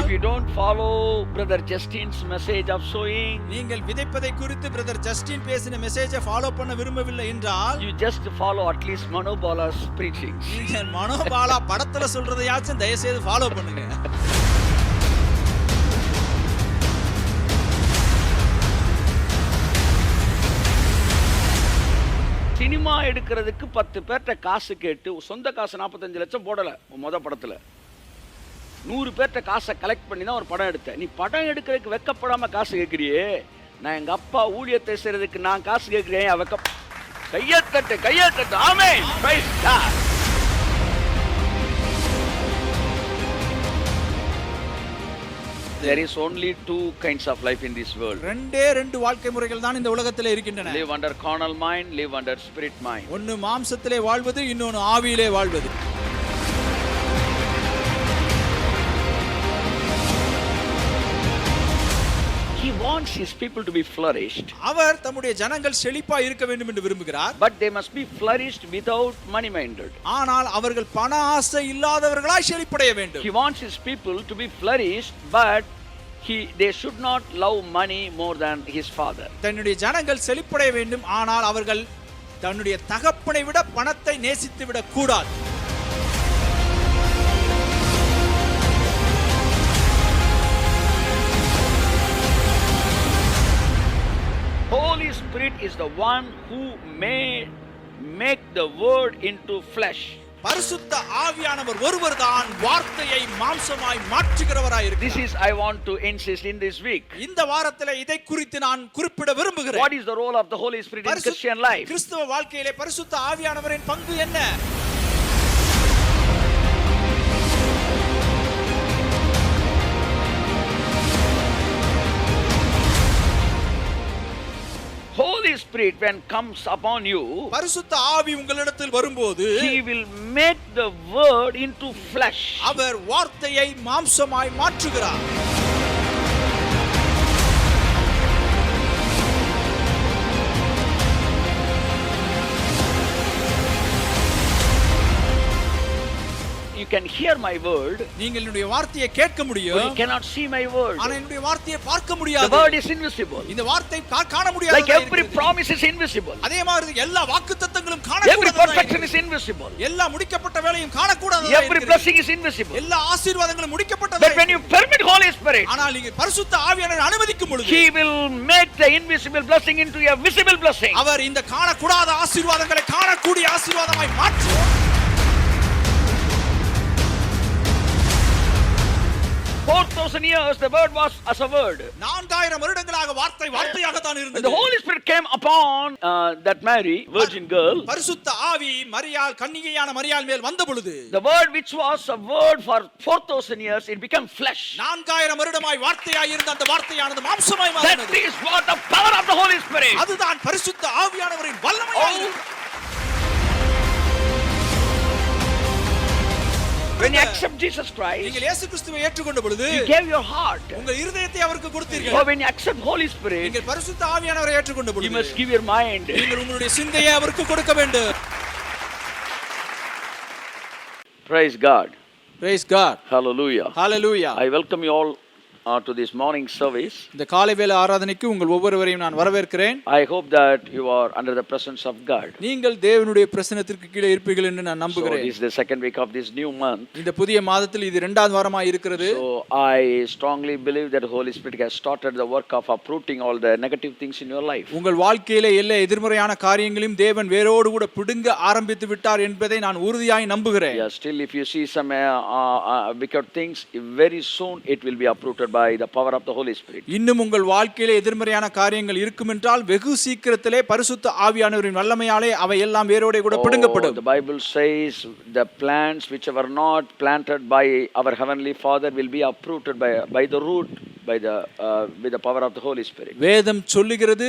If you don't follow Brother Justin's message of sowing, நீங்கள் விதைப்பதை குறித்து brother Justin பேசின மெசேஜை ஃபாலோ பண்ண விரும்பவில்லை என்றால் you just follow at least Manobala's preaching. நீங்க மனோபாலா படத்துல சொல்றதையாச்சும் தயவு செய்து ஃபாலோ பண்ணுங்க. சினிமா எடுக்கிறதுக்கு 10 பேர்ட்ட காசு கேட்டு சொந்த காசு 45 லட்சம் போடல முத படத்துல 100 பேர்ட்ட காசை கலெக்ட் பண்ணி தான் ஒரு படம் எடுத்தேன். நீ படம் எடுக்கிறதுக்கு வெக்கப்படாம காசு கேட்கிறியே, நான் எங்க அப்பா ஊழியத்தை செய்யறதுக்கு நான் காசு கேட்கிறேன் வெக்க கையத்தட்டு amen praise God. There is only two kinds of life in this world. ரெண்டு வாழ்க்கை முறைகள் தான் இந்த உலகத்திலே இருக்கின்றன. Live under carnal mind, live under spirit mind. ஒன்னு மாம்சத்திலே வாழ்வது, இன்னொன்னு ஆவியிலே வாழ்வது. He wants his people to be flourished. அவர் தம்முடைய ஜனங்கள் செழிப்பா இருக்க வேண்டும் என்று விரும்புகிறார். But they must be flourished without money minded. ஆனால் அவர்கள் பண ஆசை இல்லாதவர்களாய் செழிப்படைய வேண்டும். He wants his people to be flourished, but they should not love money more than his father. தன்னுடைய ஜனங்கள் செழிப்படைய வேண்டும், ஆனால் அவர்கள் தன்னுடைய தகப்பனை விட பணத்தை நேசித்து விட கூடாது. Holy Spirit is the one who may make the word into flesh. பரிசுத்த ஆவியானவர் ஒருவர்தான் வார்த்தையை மாம்சமாய் மாற்றுகிறவராய் இருக்கிறார். This is I want to insist in this week. இந்த வாரத்திலே இதை குறித்து நான் குறிப்பிட விரும்புகிறேன். What is the role of the Holy Spirit in Christian life? கிறிஸ்தவ வாழ்க்கையிலே பரிசுத்த ஆவியானவரின் பங்கு என்ன? Holy Spirit when comes upon you, பரிசுத்த ஆவி உங்களிடத்தில் வரும்போது he will make the word into flesh. அவர் வார்த்தையை மாம்சமாய் மாற்றுகிறார். You can hear my word. நீங்கள் என்னுடைய வார்த்தையை கேட்க முடியும். You cannot see my word. ஆனா என்னுடைய வார்த்தையை பார்க்க முடியாது. The word is invisible. இந்த வார்த்தை காண முடியாது. Like every promise is invisible. அதே மாதிரி எல்லா வாக்குத்தத்தங்களும் காணக்கூடாது. Every perfection is invisible. எல்லா முடிக்கப்பட்ட வேலையும் காணக்கூடாது. Every blessing is invisible. எல்லா ஆசீர்வாதங்களும் முடிக்கப்பட்டது. But when you permit Holy Spirit, ஆனால் நீங்க பரிசுத்த ஆவியானவரை அனுமதிக்கும் பொழுது he will make the invisible blessing into a visible blessing. அவர் இந்த காணக்கூடாத ஆசீர்வாதங்களை காணக்கூடிய ஆசீர்வாதமாய் மாற்றுவார். 4,000 years the word was as a word. 4000 வருடங்களாக வார்த்தையாக தான் இருந்தது. The Holy Spirit came upon that Mary, virgin girl. பரிசுத்த ஆவி மரியாள் கன்னிகையான மரியாள் மேல் வந்த பொழுது The word which was a word for 4,000 years, it became flesh. 4000 வருடமாய் வார்த்தையாய் இருந்த அந்த வார்த்தையானது மாம்சமாய் மாறினது. That is what the power of the Holy Spirit. அதுதான் பரிசுத்த ஆவியானவரின் வல்லமையானது. When you accept Jesus Christ, நீங்கள் இயேசு கிறிஸ்துவை ஏற்றுக்கொண்ட பொழுது you gave your heart. உங்கள் இருதயத்தை அவருக்கு கொடுத்தீர்கள். So when you accept Holy Spirit, நீங்கள் பரிசுத்த ஆவியானவரை ஏற்றுக்கொண்ட பொழுது you must give your mind. நீங்கள் உங்களுடைய சிந்தையை அவருக்கு கொடுக்க வேண்டும். Praise God. Praise God. Hallelujah. Hallelujah. I welcome you all to this morning service. இந்த காலை வேளை ஆராதனைக்கு உங்கள் ஒவ்வொருவரையும் நான் வரவேற்கிறேன். I hope that you are under the presence of God. நீங்கள் தேவனுடைய பிரசன்னத்திற்கு கீழே இருப்பீர்கள் என்று நான் நம்புகிறேன். So this is the second week of this new month. இந்த புதிய மாதத்தில் இது இரண்டாவது வாரமாக இருக்கிறது. So I strongly believe that the Holy Spirit has started the work of uprooting all the negative things in your life. உங்கள் வாழ்க்கையிலே எல்லா எதிர்மறையான காரியங்களையும் தேவன் வேரோடு கூட பிடுங்க ஆரம்பித்து விட்டார் என்பதை நான் உறுதியாய் நம்புகிறேன். Yeah, still if you see some wicked things, very soon it will be uprooted by the power of the Holy Spirit. இன்னும் உங்கள் வாழ்க்கையிலே எதிர்மறையான காரியங்கள் இருக்கும் என்றால் வெகு சீக்கிரத்திலே பரிசுத்த ஆவியானவரின் வல்லமையாலே அவை எல்லாம் வேரோடே கூட பிடுங்கப்படும். The Bible says the plants which were not planted by our heavenly Father will be uprooted by the root with the power of the Holy Spirit. வேதம் சொல்லுகிறது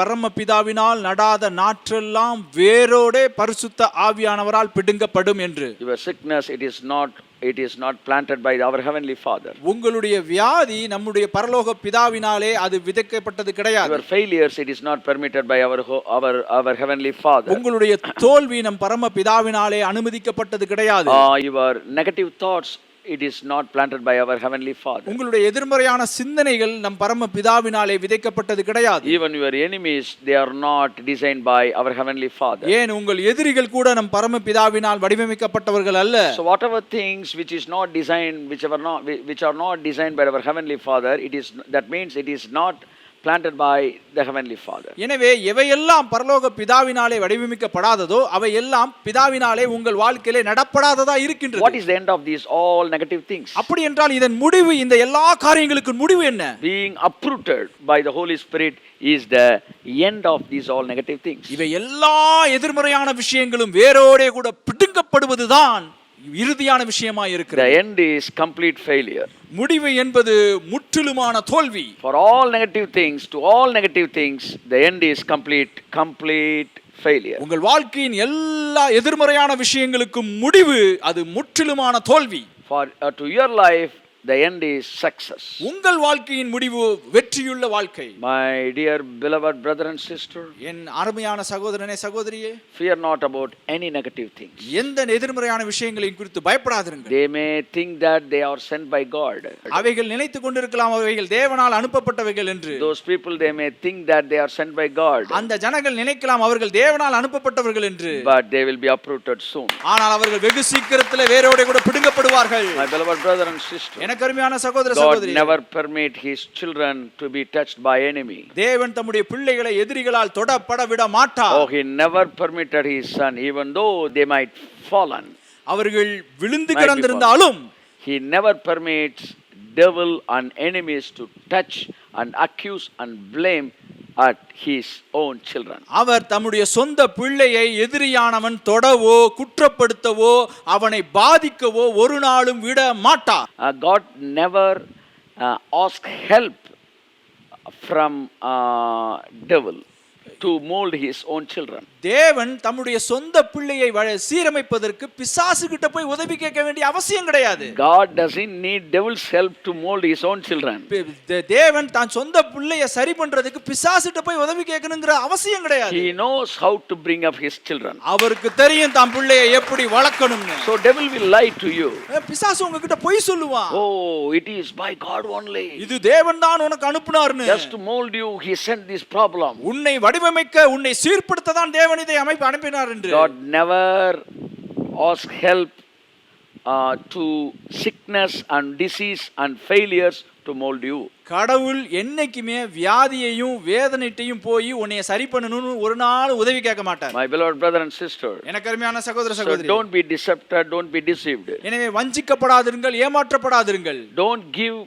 பரம பிதாவினால் நடாத நாற்றெல்லாம் வேரோடே பரிசுத்த ஆவியானவரால் பிடுங்கப்படும் என்று. Your sickness it is not planted by our heavenly Father. உங்களுடைய வியாதி நம்முடைய பரலோக பிதாவினாலே அது விதைக்கப்பட்டது கிடையாது. Your failures it is not permitted by our heavenly Father. உங்களுடைய தோல்வி நம் பரம பிதாவினாலே அனுமதிக்கப்பட்டது கிடையாது. Your negative thoughts it is not planted by our heavenly Father. உங்களுடைய எதிர்மறையான சிந்தனைகள் நம் பரம பிதாவினாலே விதைக்கப்பட்டது கிடையாது. Even your enemies, they are not designed by our heavenly Father. ஏன் உங்கள் எதிரிகள் கூட நம் பரம பிதாவினால் வடிவமைக்கப்பட்டவர்கள் அல்ல. So whatever things which is not designed, which are not designed by our heavenly Father, that means it is not planted by the heavenly Father. எனவே எவையெல்லாம் பரலோக பிதாவினாலே வடிவமைக்கப்படாததோ அவையெல்லாம் பிதாவினாலே உங்கள் வாழ்க்கையிலே நடப்படாததா இருக்கின்றது. What is the end of these all negative things? அப்படி என்றால் இதன் முடிவு, இந்த எல்லா காரியங்களுக்கு முடிவு என்ன? Being uprooted by the Holy Spirit is the end of these all negative things. இவை எல்லா எதிர்மறையான விஷயங்களும் வேரோடே கூட பிடுங்கப்படுவதுதான் இறுதியான விஷயமா இருக்கிறது. The end is complete failure. முடிவு என்பது முற்றிலுமான தோல்வி. For all negative things, to all negative things, the end is complete failure. உங்கள் வாழ்க்கையின் எல்லா எதிர்மறையான விஷயங்களுக்கும் முடிவு அது முற்றிலுமான தோல்வி. For to your life, the end is success. உங்கள் வாழ்க்கையின் முடிவு வெற்றியுள்ள வாழ்க்கை. My dear beloved brother and sister, என் அருமையான சகோதரனே சகோதரியே, fear not about any negative things. எந்த எதிர்மறையான விஷயங்களையும் குறித்து பயப்படாதிருங்கள். They may think that they are sent by God. அவைகள் நினைத்துக் கொண்டிருக்கலாம் அவைகள் தேவனால் அனுப்பப்பட்டவைகள் என்று. Those people, they may think that they are sent by God. அந்த ஜனங்கள் நினைக்கலாம் அவர்கள் தேவனால் அனுப்பப்பட்டவர்கள் என்று. But they will be uprooted soon. ஆனால் அவர்கள் வெகு சீக்கிரத்திலே வேரோட கூட பிடுங்கப்படுவார்கள். My beloved brother and sister, எனக்கு அருமையான சகோதர God சகோதரி, never permit his children to be touched by enemy. தேவன் தம்முடைய பிள்ளைகளை எதிரிகளால் தொடப்பட விட மாட்டார். Oh, he never permitted his son, even though they might fallen. அவர்கள் விழுந்து கிடந்திருந்தாலும் he never permits devil and enemies to touch and accuse and blame at his own children. அவர் தம்முடைய சொந்த பிள்ளையை எதிரியானவன் தொடவோ குற்றப்படுத்தவோ அவனை பாதிக்கவோ ஒரு நாளும் விட மாட்டார். God never asked help from devil to mold his own children. தேவன் தம்முடைய சொந்த பிள்ளையை சீரமைப்பதற்கு பிசாசு கிட்ட போய் உதவி கேட்க வேண்டிய அவசியம் கிடையாது. God doesn't need devil's help to mold his own children. தேவன் தான் சொந்த பிள்ளையை சரி பண்றதுக்கு பிசாசு கிட்ட போய் உதவி கேட்கணும்ங்கற அவசியம் கிடையாது. He knows how to bring up his children. அவருக்கு தெரியும் தான் பிள்ளையை எப்படி வளர்க்கணும்னு. So devil will lie to you. பிசாசு உங்ககிட்ட பொய் சொல்லுவான். Oh, it is by God only. இது தேவன் தான் உனக்கு அனுப்புனார்னு. Just to mold you, he sent this problem. உன்னை வடிவமைக்க, உன்னை சீர்படுத்த தான் தேவன் இதை அனுப்பினார் என்று. God never asked help to sickness and disease and failures to mold you. கடவுள் என்னைக்குமே வியாதியையும் வேதனையையும் போய் உன்னை சரி பண்ணனும்னு ஒரு நாள் உதவி கேட்க மாட்டார். My beloved brother and sister, எனக்கு அருமையான சகோதர so சகோதரி, don't be deceived, don't be deceived. எனவே வஞ்சிக்கப்படாதிருங்கள், ஏமாற்றப்படாதிருங்கள். Don't give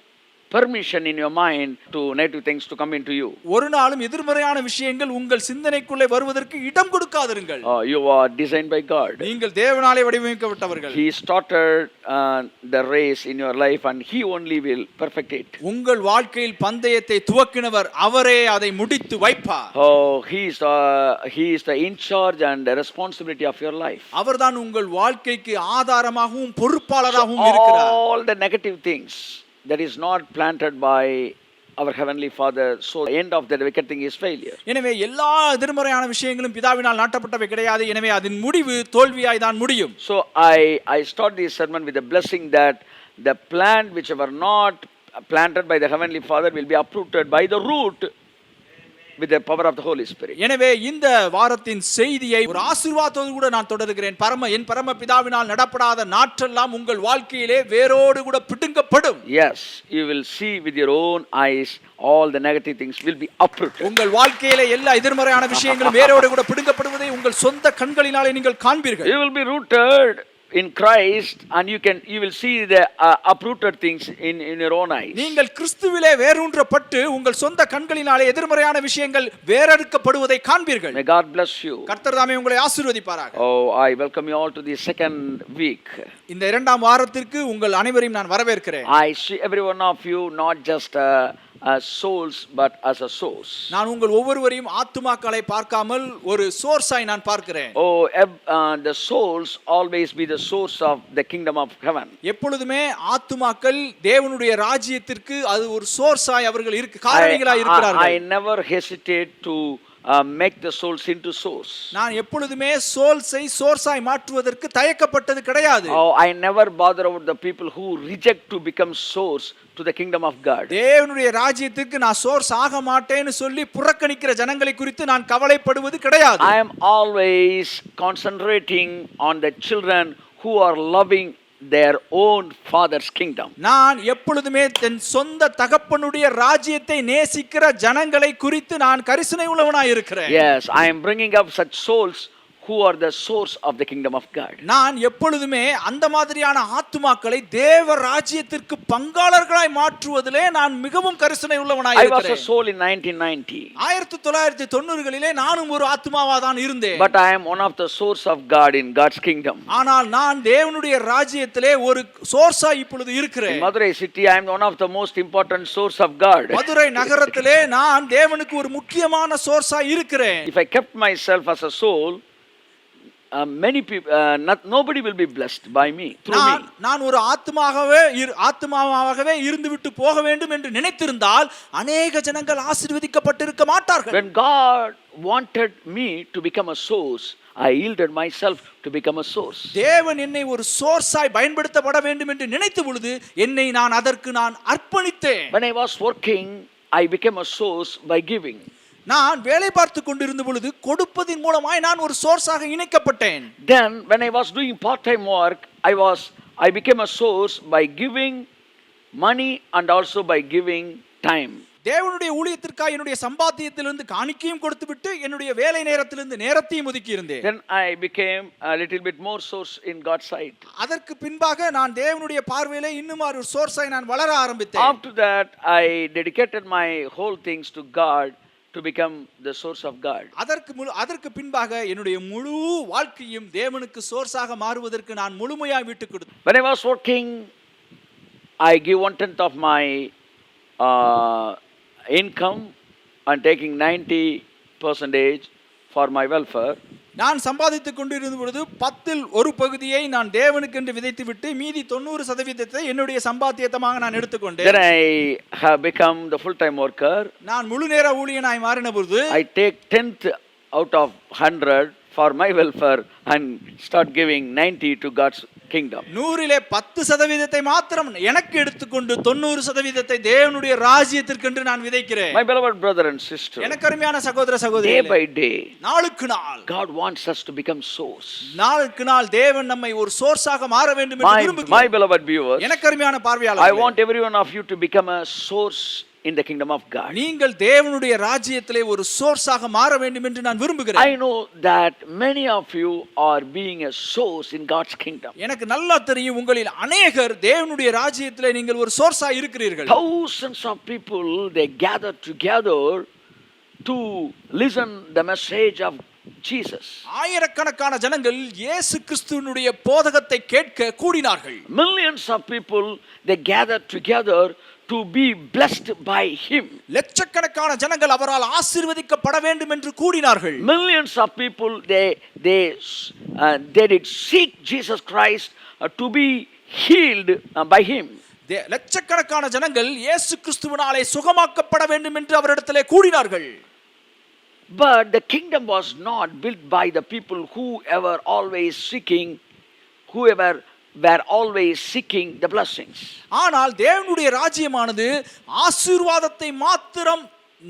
permission in your mind to negative things to come into you. ஒரு நாளும் எதிர்மறையான விஷயங்கள் உங்கள் சிந்தனைக்குள்ளே வருவதற்கு இடம் கொடுக்காதிருங்கள். You are designed by God. நீங்கள் தேவனாலே வடிவமைக்கப்பட்டவர்கள். He started the race in your life and he only will perfect it. உங்கள் வாழ்க்கையில் பந்தயத்தை துவக்கினவர் அவரே அதை முடித்து வைப்பார். Oh, he is the in charge and the responsibility of your life. அவர்தான் உங்கள் வாழ்க்கைக்கு ஆதாரமாகவும் பொறுப்பாளராகவும் இருக்கிறார். All the negative things that is not planted by our heavenly Father, so the end of that wicked thing is failure. எனவே எல்லா எதிர்மறையான விஷயங்களும் பிதாவினால் நாட்டப்பட்டவை கிடையாது. எனவே அதன் முடிவு தோல்வியாய் தான் முடியும். So I start this sermon with a blessing that the plant which were not planted by the heavenly Father will be uprooted by the root with the power of the Holy Spirit. எனவே இந்த வாரத்தின் செய்தியை ஒரு ஆசீர்வாதத்தோடு கூட நான் தொடர்கிறேன். என் பரம பிதாவினால் நடப்படாத நாற்றெல்லாம் உங்கள் வாழ்க்கையிலே வேரோடு கூட பிடுங்கப்படும். Yes, you will see with your own eyes all the negative things will be uprooted. உங்கள் வாழ்க்கையிலே எல்லா எதிர்மறையான விஷயங்களும் வேரோடு கூட பிடுங்கப்படுவதை உங்கள் சொந்த கண்களினாலே நீங்கள் காண்பீர்கள். You will be rooted in Christ and you will see the uprooted things in your own eyes. நீங்கள் கிறிஸ்துவிலே வேரூன்றப்பட்டு உங்கள் சொந்த கண்களினாலே எதிர்மறையான விஷயங்கள் வேறறுக்கப்படுவதை காண்பீர்கள். May God bless you. கர்த்தர் தாமே உங்களை ஆசீர்வதிப்பாராக. Oh, I welcome you all to the second week. இந்த இரண்டாம் வாரத்திற்கு உங்கள் அனைவரையும் நான் வரவேற்கிறேன். I see every one of you not just as souls but as a source. நான் உங்கள் ஒவ்வொருவரையும் ஆத்துமாக்களை பார்க்காமல் ஒரு சோர்ஸாய் நான் பார்க்கிறேன். Oh, the souls always be the source of the kingdom of heaven. எப்பொழுதுமே ஆத்துமாக்கள் தேவனுடைய ராஜ்யத்திற்கு அது ஒரு சோர்ஸாய் அவர்கள் காரணிகளாய் இருக்கிறார்கள். I never hesitate to make the souls into source. நான் எப்பொழுதுமே சோல்ஸை சோர்ஸாய் மாற்றுவதற்கு தயக்கப்பட்டது கிடையாது. Oh, I never bother about the people who reject to become source to the kingdom of God. தேவனுடைய ராஜ்யத்துக்கு நான் சோர்ஸ் ஆக மாட்டேன்னு சொல்லி புறக்கணிக்கிற ஜனங்களை குறித்து நான் கவலைப்படுவது கிடையாது. I am always concentrating on the children who are loving their own father's kingdom. நான் எப்பொழுதுமே தன் சொந்த தகப்பனுடைய ராஜ்யத்தை நேசிக்கிற ஜனங்களை குறித்து நான் கரிசனை உள்ளவனாய் இருக்கிறேன். Yes, I am bringing up such souls who are the source of the kingdom of God. நான் எப்பொழுதுமே அந்த மாதிரியான ஆத்துமாக்களை தேவ ராஜ்யத்திற்கு பங்காளர்களாய் மாற்றுவதிலே நான் மிகவும் கரிசனை உள்ளவனாய் I was a இருக்கிறேன். soul in 1990. 1990களிலே நானும் ஒரு ஆத்துமாவா தான் இருந்தேன். But I am one of the source of God in God's kingdom. ஆனால் நான் தேவனுடைய ராஜ்யத்திலே ஒரு சோர்ஸா இப்பொழுது இருக்கிறேன். In Madurai city, I am one of the most important source of God. Madurai நகரத்திலே நான் தேவனுக்கு ஒரு முக்கியமான சோர்ஸா இருக்கிறேன். If I kept myself as a soul, many people, nobody will be blessed by me through me. நான் ஒரு ஆத்துமாவாகவே இருந்துவிட்டு போக வேண்டும் என்று நினைத்திருந்தால் அநேக ஜனங்கள் ஆசீர்வதிக்கப்பட்டிருக்க மாட்டார்கள். When God wanted me to become a source, I yielded myself to become a source. தேவன் என்னை ஒரு சோர்ஸாய் பயன்படுத்தப்பட வேண்டும் என்று நினைத்த பொழுது என்னை நான் அதற்கு நான் அர்ப்பணித்தேன். When I was working, I became a source by giving. நான் வேலை பார்த்து கொண்டிருந்த பொழுது கொடுப்பதின் மூலமாய் நான் ஒரு சோர்ஸாக இணைக்கப்பட்டேன். Then when I was doing part-time work, I became a source by giving money and also by giving time. தேவனுடைய ஊழியத்திற்காக என்னுடைய சம்பாத்தியத்திலிருந்து காணிக்கையும் கொடுத்துவிட்டு என்னுடைய வேலை நேரத்திலிருந்து நேரத்தையும் ஒதுக்கி இருந்தேன். Then I became a little bit more source in God's sight. அதற்கு பின்பாக நான் தேவனுடைய பார்வையிலே இன்னும் ஒரு சோர்ஸாய் நான் வளர ஆரம்பித்தேன். After that, I dedicated my whole things to God to become the source of God. அதற்கு பின்பாக என்னுடைய முழு வாழ்க்கையும் தேவனுக்கு சோர்ஸாக மாறுவதற்கு நான் முழுமையாய் விட்டு கொடுத்தேன். When I was working, I give 1/10 of my income and taking 90% for my welfare. நான் சம்பாதித்துக் கொண்டிருந்த பொழுது 10ல் ஒரு பகுதியை நான் தேவனுக்கு என்று விதைத்து விட்டு மீதி 90% என்னுடைய சம்பாத்தியமாக நான் எடுத்துக்கொண்டேன். Then I have become the full-time worker. நான் முழு நேர ஊழியனாய் மாறின பொழுது I take 10th out of 100 for my welfare and start giving 90 to God's kingdom. 100லே 10% மாத்திரம் எனக்கு எடுத்துக்கொண்டு 90% தேவனுடைய ராஜ்யத்திற்கு என்று நான் விதைக்கிறேன். My beloved brother and sister, எனக்கு அருமையான சகோதர சகோதரிகளே, day by day, நாளுக்கு நாள் God wants us to become source. நாளுக்கு நாள் தேவன் நம்மை ஒரு சோர்ஸாக மாற வேண்டும் என்று விரும்புகிறார். My beloved viewers, எனக்கு அருமையான பார்வையாளர்களே, I want every one of you to become a source in the kingdom of God. நீங்கள் தேவனுடைய ராஜ்யத்திலே ஒரு சோர்ஸாக மாற வேண்டும் என்று நான் விரும்புகிறேன். I know that many of you are being a source in God's kingdom. எனக்கு நல்லா தெரியும் உங்களில் அநேகர் தேவனுடைய ராஜ்யத்திலே நீங்கள் ஒரு சோர்ஸா இருக்கிறீர்கள். Thousands of people, they gather together to listen the message of Jesus. ஆயிரக்கணக்கான ஜனங்கள் இயேசு கிறிஸ்துவினுடைய போதகத்தை கேட்க கூடினார்கள். Millions of people, they gather together to be blessed by him. லட்சக்கணக்கான ஜனங்கள் அவரால் ஆசீர்வதிக்கப்பட வேண்டும் என்று கூடினார்கள். Millions of people, they did seek Jesus Christ to be healed by him. லட்சக்கணக்கான ஜனங்கள் இயேசு கிறிஸ்துவினாலே சுகமாக்கப்பட வேண்டும் என்று அவரிடத்திலே கூடினார்கள். But the kingdom was not built by the people who were always seeking the blessings. ஆனால் தேவனுடைய ராஜ்யமானது ஆசீர்வாதத்தை மாத்திரம்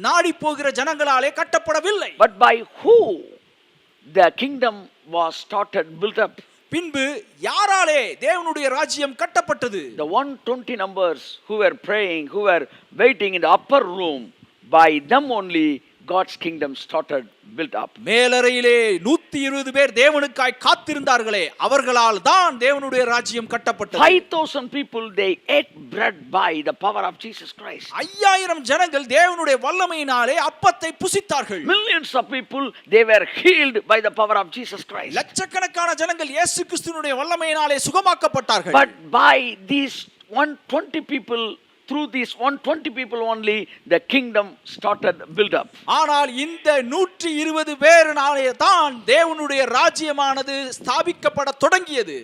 நாடி போகிற ஜனங்களாலே கட்டப்படவில்லை. But by who the kingdom was started, built up? பின்பு யாராலே தேவனுடைய ராஜ்யம் கட்டப்பட்டது? The 120 numbers who were praying, who were waiting in the upper room, by them only God's kingdom started, built up. மேலறையிலே 120 பேர் தேவனுக்காய் காத்திருந்தார்களே, அவர்களால் தான் தேவனுடைய ராஜ்யம் கட்டப்பட்டது. 5,000 people, they ate bread by the power of Jesus Christ. 5000 ஜனங்கள் தேவனுடைய வல்லமையினாலே அப்பத்தை புசித்தார்கள். Millions of people, they were healed by the power of Jesus Christ. லட்சக்கணக்கான ஜனங்கள் இயேசு கிறிஸ்துவினுடைய வல்லமையினாலே சுகமாக்கப்பட்டார்கள். But by these 120 people, through these 120 people only, the kingdom started, built up. ஆனால் இந்த 120 பேரினாலே தான் தேவனுடைய ராஜ்யமானது ஸ்தாபிக்கப்பட தொடங்கியது.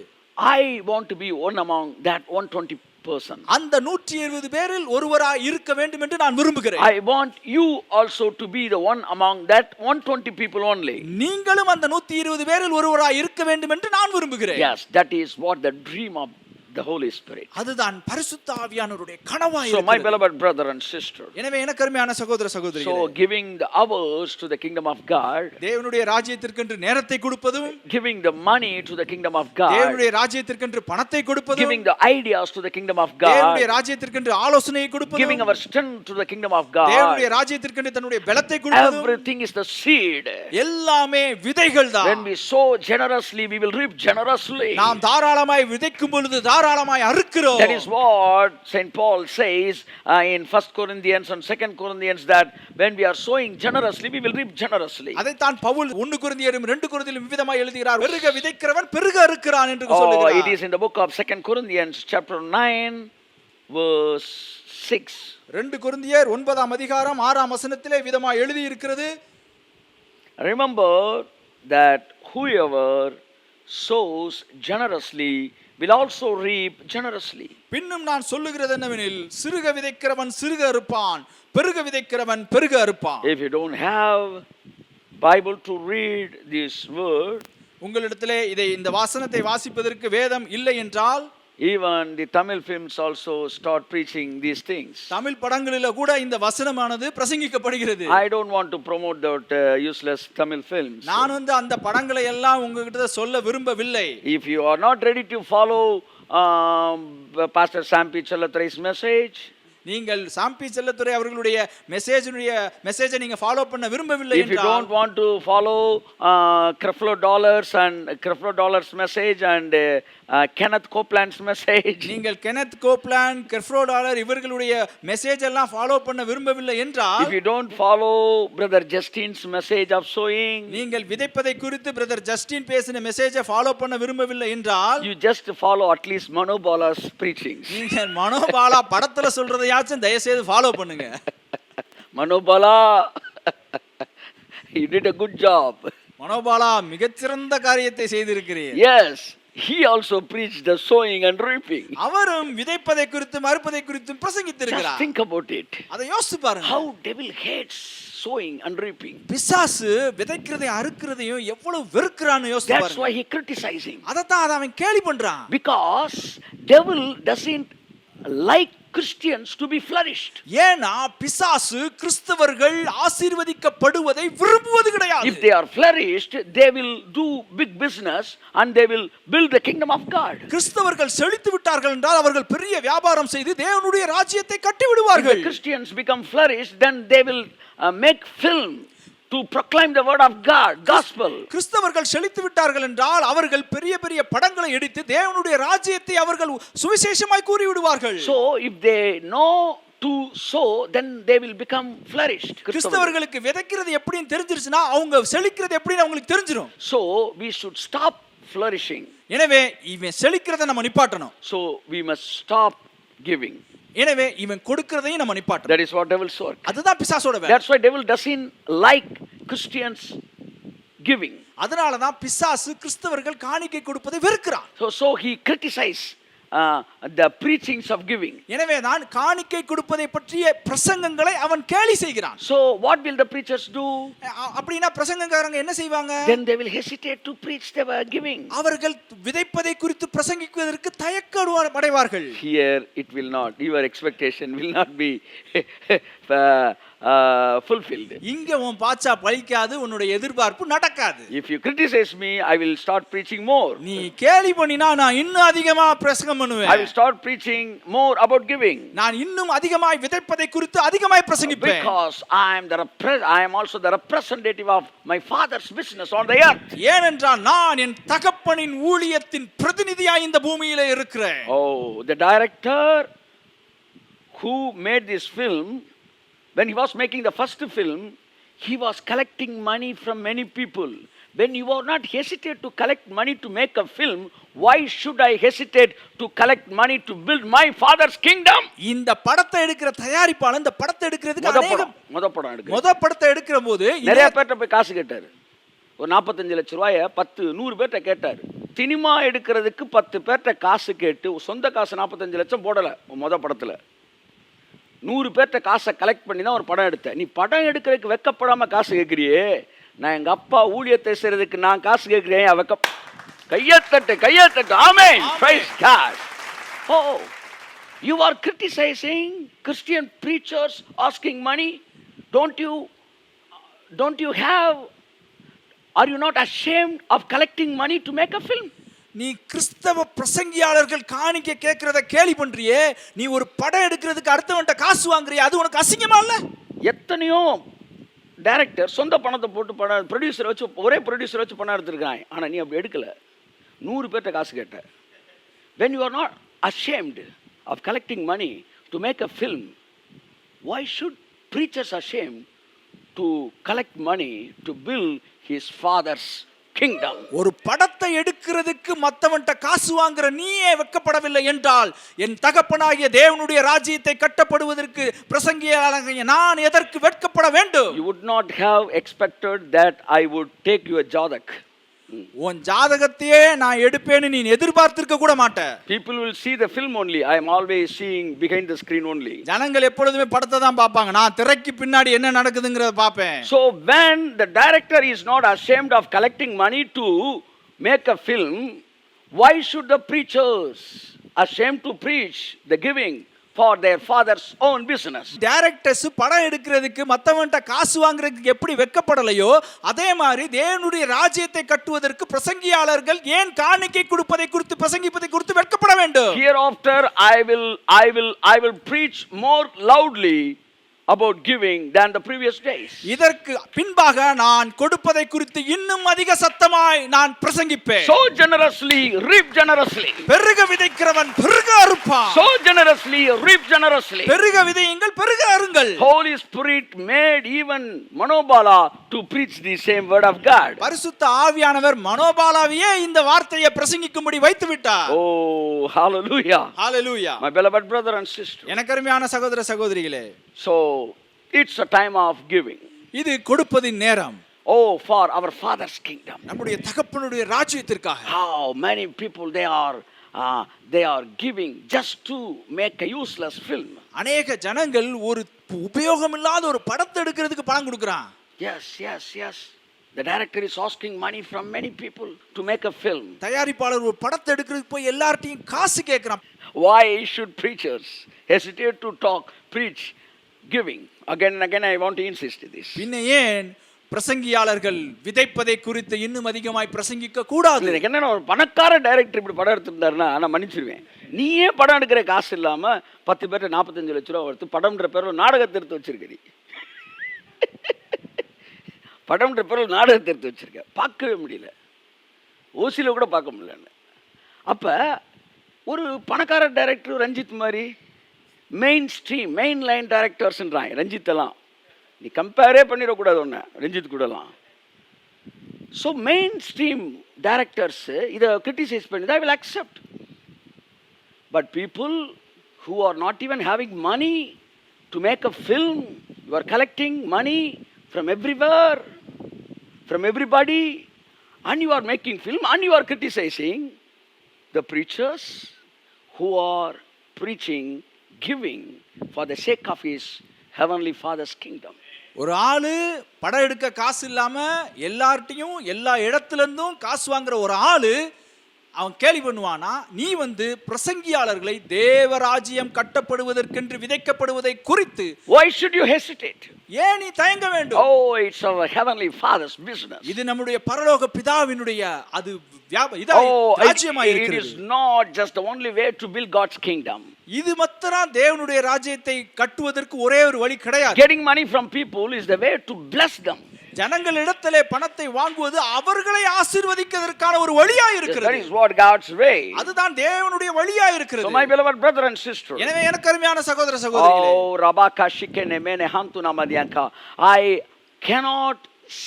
I want to be one among that 120 person. அந்த 120 பேரில் ஒருவராய் இருக்க வேண்டும் என்று நான் விரும்புகிறேன். I want you also to be the one among that 120 people only. நீங்களும் அந்த 120 பேரில் ஒருவராய் இருக்க வேண்டும் என்று நான் விரும்புகிறேன். Yes, that is what the dream of the Holy Spirit. அதுதான் பரிசுத்த ஆவியானவருடைய கனவாய் So my இருக்கிறது. beloved brother and sister, எனவே எனக்கு அருமையான சகோதர so சகோதரிகளே, giving the hours to the kingdom of God, தேவனுடைய ராஜ்யத்திற்கென்று நேரத்தை கொடுப்பதும், giving the money to the kingdom of God, தேவனுடைய ராஜ்யத்திற்கென்று பணத்தை கொடுப்பதும், giving the ideas to the kingdom of God, தேவனுடைய ராஜ்யத்திற்கென்று ஆலோசனையை கொடுப்பதும், giving our strength to the kingdom of God, தேவனுடைய ராஜ்யத்திற்கென்று தன்னுடைய பலத்தை கொடுப்பதும், everything is the seed. எல்லாமே விதைகள் தான். When we sow generously, we will reap generously. நாம் தாராளமாய் விதைக்கும் பொழுது தாராளமாய் அறுக்கிறோம். That is what Saint Paul says in 1 Corinthians and 2 Corinthians, that when we are sowing generously, we will reap generously. அதைத்தான் பவுல் 1 கொரிந்தியரும் 2 கொரிந்தியரும் விதமாய் எழுதுகிறார். பெருக விதைக்கிறவன் பெருக அறுக்கிறான் என்று It சொல்லுகிறார். is in the book of 2 Corinthians chapter 9 verse 6. 2 கொரிந்தியர் 9ஆம் அதிகாரம் 6ஆம் வசனத்திலே விதமாய் எழுதி இருக்கிறது. Remember that whoever sows generously will also reap generously. பின்னும் நான் சொல்லுகிறது என்னவெனில், சிறுக விதைக்கிறவன் சிறுக அறுப்பான், பெருக விதைக்கிறவன் பெருக அறுப்பான். If you don't have Bible to read this word, உங்களிடத்திலே இந்த வாசனத்தை வாசிப்பதற்கு வேதம் இல்லை என்றால், even the Tamil films also start preaching these things. Tamil படங்களில கூட இந்த வசனமானது பிரசங்கிக்கப்படுகிறது. I don't want to promote that useless Tamil films. நான் அந்த படங்களை எல்லாம் உங்ககிட்ட சொல்ல விரும்பவில்லை. If you are not ready to follow Pastor Sampi Challatrai's message, நீங்கள் சாம்பி செல்லத்துறை அவர்களுடைய மெசேஜை நீங்க ஃபாலோ பண்ண விரும்பவில்லை if you என்றால், don't want to follow Creflo Dollar's message and Kenneth Copeland's message, நீங்கள் கெனத் கோப்லாண்ட், கிரெஃப்ரோ டாலர் இவர்களுடைய மெசேஜ் எல்லாம் ஃபாலோ பண்ண விரும்பவில்லை என்றால், if you don't follow Brother Justin's message of sowing, நீங்கள் விதைப்பதை குறித்து பிரதர் ஜஸ்டின் பேசின மெசேஜை ஃபாலோ பண்ண விரும்பவில்லை என்றால், you just follow at least Manobala's preachings. நீங்கள் மனோபாலா படத்துல சொல்றதையாச்சும் தயவு செய்து ஃபாலோ பண்ணுங்க. Manobala, you did a good job. Manobala மிகச்சிறந்த காரியத்தை செய்திருக்கிறீர். Yes, he also preached the sowing and reaping. அவரும் விதைப்பதை குறித்தும் அறுப்பதை குறித்தும் பிரசங்கித்திருக்கிறார். Just think about it. அதை யோசித்து பாருங்க. How devil hates sowing and reaping. பிசாசு விதைக்கிறதை அறுக்கிறதையும் எவ்வளவு வெறுக்கிறான்னு யோசித்து That's பாருங்க. why he criticizing. அதத்தான் அவன் கேலி பண்றான். Because devil doesn't like Christians to be flourished. ஏனா பிசாசு கிறிஸ்தவர்கள் ஆசீர்வதிக்கப்படுவதை விரும்புவது கிடையாது. If they are flourished, they will do big business and they will build the kingdom of God. கிறிஸ்தவர்கள் செழித்து விட்டார்கள் என்றால் அவர்கள் பெரிய வியாபாரம் செய்து தேவனுடைய ராஜ்யத்தை கட்டி If விடுவார்கள். the Christians become flourished, then they will make film to proclaim the word of God, gospel. கிறிஸ்தவர்கள் செழித்து விட்டார்கள் என்றால் அவர்கள் பெரிய பெரிய படங்களை எடுத்து தேவனுடைய ராஜ்யத்தை அவர்கள் சுவிசேஷமாய் கூறி விடுவார்கள். So if they know to sow, then they will become flourished. கிறிஸ்தவர்களுக்கு விதைக்கிறது எப்படின்னு தெரிஞ்சிருச்சுனா அவங்க செழிக்கிறது எப்படின்னு அவங்களுக்கு தெரிஞ்சிரும். So we should stop flourishing. எனவே இவன் செழிக்கிறதை நம்ம நிப்பாட்டணும். So we must stop giving. எனவே இவன் கொடுக்கிறதையும் நம்ம நிப்பாட்டணும். That is what devil's work. அதுதான் பிசாசோட வேலை. That's why devil doesn't like Christians giving. அதனால தான் பிசாசு கிறிஸ்தவர்கள் காணிக்கை கொடுப்பதை வெறுக்கிறான். So he criticizes the preachings of giving. எனவே தான் காணிக்கை கொடுப்பதை பற்றிய பிரசங்கங்களை அவன் கேலி செய்கிறான். So what will the preachers do? அப்படினா பிரசங்கக்காரங்க என்ன செய்வாங்க? Then they will hesitate to preach the giving. அவர்கள் விதைப்பதை குறித்து பிரசங்கிக்குவதற்கு தயக்கம் அடைவார்கள். Here it will not. Your expectation will not be fulfilled. இங்க உன் பாச்சா பலிக்காது, உன்னுடைய எதிர்பார்ப்பு நடக்காது. If you criticize me, I will start preaching more. நீ கேலி பண்ணினா நான் இன்னும் அதிகமா பிரசங்கம் பண்ணுவேன். I will start preaching more about giving. நான் இன்னும் அதிகமாய் விதைப்பதை குறித்து அதிகமாய் பிரசங்கிப்பேன். Because I am also the representative of my father's business on the earth. ஏனென்றால் நான் என் தகப்பனின் ஊழியத்தின் பிரதிநிதியாய் இந்த பூமியிலே இருக்கிறேன். Oh, the director who made this film, when he was making the first film, he was collecting money from many people. When you are not hesitate to collect money to make a film, why should I hesitate to collect money to build my father's kingdom? இந்த படத்தை எடுக்கிற தயாரிப்பாளர் இந்த படத்தை எடுக்கிறதுக்கு முத படத்தை எடுக்கிற படத்தை எடுக்கிறபோது நிறைய பேர்ட்ட போய் காசு கேட்டாரு. ஒரு 45 லட்ச ரூபாயை 100 பேர்ட்ட கேட்டார். சினிமா எடுக்கிறதுக்கு 10 பேர்ட்ட காசு கேட்டு சொந்த காசு 45 லட்சம் போடலை படத்தில். 100 பேர்ட்ட காசை கலெக்ட் பண்ணி தான் ஒரு படம் எடுத்தேன். நீ படம் எடுக்கிறதுக்கு வெக்கப்படாமல் காசு கேட்குறியே, நான் எங்கள் அப்பா ஊழியத்தை செய்கிறதுக்கு நான் காசு கேட்குறேன் கையத்தட்டு amen praise God. Oh, you are criticizing Christian preachers asking money. Don't you have, are you not ashamed of collecting money to make a film? நீ கிறிஸ்தவ பிரசங்கியாளர்கள் காணிக்கை கேட்கிறத கேலி பண்றியே, நீ ஒரு படம் எடுக்கிறதுக்கு அடுத்தவன்ட்ட காசு வாங்குறியே, அது உனக்கு அசிங்கமா இல்ல? எத்தனையோ டைரக்டர் சொந்த பணத்தை போட்டு படம், ப்ரொடியூசரை வச்சு ஒரே ப்ரொடியூசரை வச்சு படம் எடுத்திருக்காங்க. ஆனால் நீ அப்படி எடுக்கல, 100 பேர்ட்ட காசு கேட்ட. when you are not ashamed of collecting money to make a film, why should preachers ashamed to collect money to build his father's kingdom? ஒரு படத்தை எடுக்கிறதுக்கு மத்தவன்ட்ட காசு வாங்குற நீயே வெட்கப்படவில்லை என்றால் என் தகப்பனாகிய தேவனுடைய ராஜ்யத்தை கட்டப்படுவதற்கு பிரசங்கியாளனாகிய நான் எதற்கு வெட்கப்பட வேண்டும்? You would not have expected that I would take your Jadak. உன் ஜாதகத்தையே நான் எடுப்பேன்னு நீ எதிர்பார்த்திருக்க கூட மாட்ட. People will see the film only. I am always seeing behind the screen only. ஜனங்கள் எப்பொழுதுமே படத்தை தான் பார்ப்பாங்க, நான் திரைக்கு பின்னாடி என்ன நடக்குதுங்கறத பார்ப்பேன். So when the director is not ashamed of collecting money to make a film, why should the preachers ashamed to preach the giving for their father's own business? Directors படம் எடுக்கிறதுக்கு மத்தவன்ட்ட காசு வாங்குறதுக்கு எப்படி வெட்கப்படலையோ, அதே மாதிரி தேவனுடைய ராஜ்யத்தை கட்டுவதற்கு பிரசங்கியாளர்கள் ஏன் காணிக்கை கொடுப்பதை குறித்து பிரசங்கிப்பதை குறித்து வெட்கப்பட வேண்டும்? Hereafter I will preach more loudly about giving than the previous days. இதற்கு பின்பாக நான் கொடுப்பதை குறித்து இன்னும் அதிக சத்தமாய் நான் பிரசங்கிப்பேன். So generously, reap generously. பெருக விதைக்கிறவன் பெருக அறுப்பான். So generously, reap generously. பெருக விதையுங்கள் பெருக அறுங்கள். Holy Spirit made even Manobala to preach the same word of God. பரிசுத்த ஆவியானவர் மனோபாலாவையே இந்த வார்த்தையை பிரசங்கிக்கும்படி வைத்து விட்டார். Oh, hallelujah. Hallelujah. My beloved brother and sister. எனக்கு அருமையான சகோதர சகோதரிகளே, So it's a time of giving. இது கொடுப்பதின் நேரம். Oh, for our father's kingdom. நம்முடைய தகப்பனுடைய ராஜ்யத்திற்காக. How many people they are giving just to make a useless film. அநேக ஜனங்கள் ஒரு உபயோகமில்லாத ஒரு படத்தை எடுக்கிறதுக்கு பணம் கொடுக்கறான். Yes. The director is asking money from many people to make a film. தயாரிப்பாளர் ஒரு படத்தை எடுக்கிறதுக்கு போய் எல்லார்ட்டையும் காசு கேக்குறான். Why should preachers hesitate to preach giving? Again and again I want to insist this. பின்ன ஏன் பிரசங்கியாளர்கள் விதைப்பதை குறித்து இன்னும் அதிகமாய் பிரசங்கிக்க கூடாது? எனக்கு என்ன, ஒரு பணக்கார டைரக்டர் இப்படி படம் எடுத்திருந்தாருன்னா நான் மன்னிச்சிருவேன். நீயே படம் எடுக்கிற காசு இல்லாம 10 பேர்ட்ட 45 லட்ச ரூபா எடுத்து படம்ன்ற பேர்ல நாடகத்தை எடுத்து வச்சிருக்கீ. படம்ன்ற பேர்ல நாடகத்தை எடுத்து வச்சிருக்க, பார்க்கவே முடியல, ஓசில கூட பார்க்க முடியல. அப்ப ஒரு பணக்கார டைரக்டர் ரஞ்சித் மாதிரி மெயின் லைன் டைரக்டர்ஸ்ன்றாங்க. ரஞ்சித் எல்லாம் நீ கம்பேரே பண்ணிடக்கூடாது ஒன்று ரஞ்சித் கூடலாம். ஸோ மெயின் ஸ்ட்ரீம் டைரக்டர்ஸ் இதை கிரிட்டிசைஸ் பண்ணி தான் I will accept. But people who are not even having money to make a film, you are collecting money from everywhere, from everybody, and you are making film and you are criticizing the preachers who are preaching giving for the sake of his heavenly father's kingdom. ஒரு ஆளு படம் எடுக்க காசு இல்லாம எல்லார்ட்டையும் எல்லா இடத்துல இருந்தும் காசு வாங்குற ஒரு ஆளு அவன் கேலி பண்ணுவானா, நீ பிரசங்கியாளர்களை தேவராஜ்யம் கட்டப்படுவதற்கு விதைக்கப்படுவதை குறித்து why should you hesitate? ஏன் நீ தயங்க வேண்டும்? Oh, it's our heavenly father's business. இது நம்முடைய பரலோக பிதாவினுடைய அது ராஜ்யமாய் இருக்கிறது. It is not just the only way to build God's kingdom. இது மாத்திரம் தேவனுடைய ராஜ்யத்தை கட்டுவதற்கு ஒரே ஒரு வழி கிடையாது. Getting money from people is the way to bless them. ஜனங்களிடத்திலே பணத்தை வாங்குவது அவர்களை ஆசீர்வதிப்பதற்கான ஒரு வழியாய் இருக்கிறது. That is what God's way. அதுதான் தேவனுடைய வழியாய் இருக்கிறது. So my beloved brother and sister. எனவே எனக்கு அருமையான சகோதர சகோதரிகளே, Oh, rabaka shikene mene hantuna madyanka. I cannot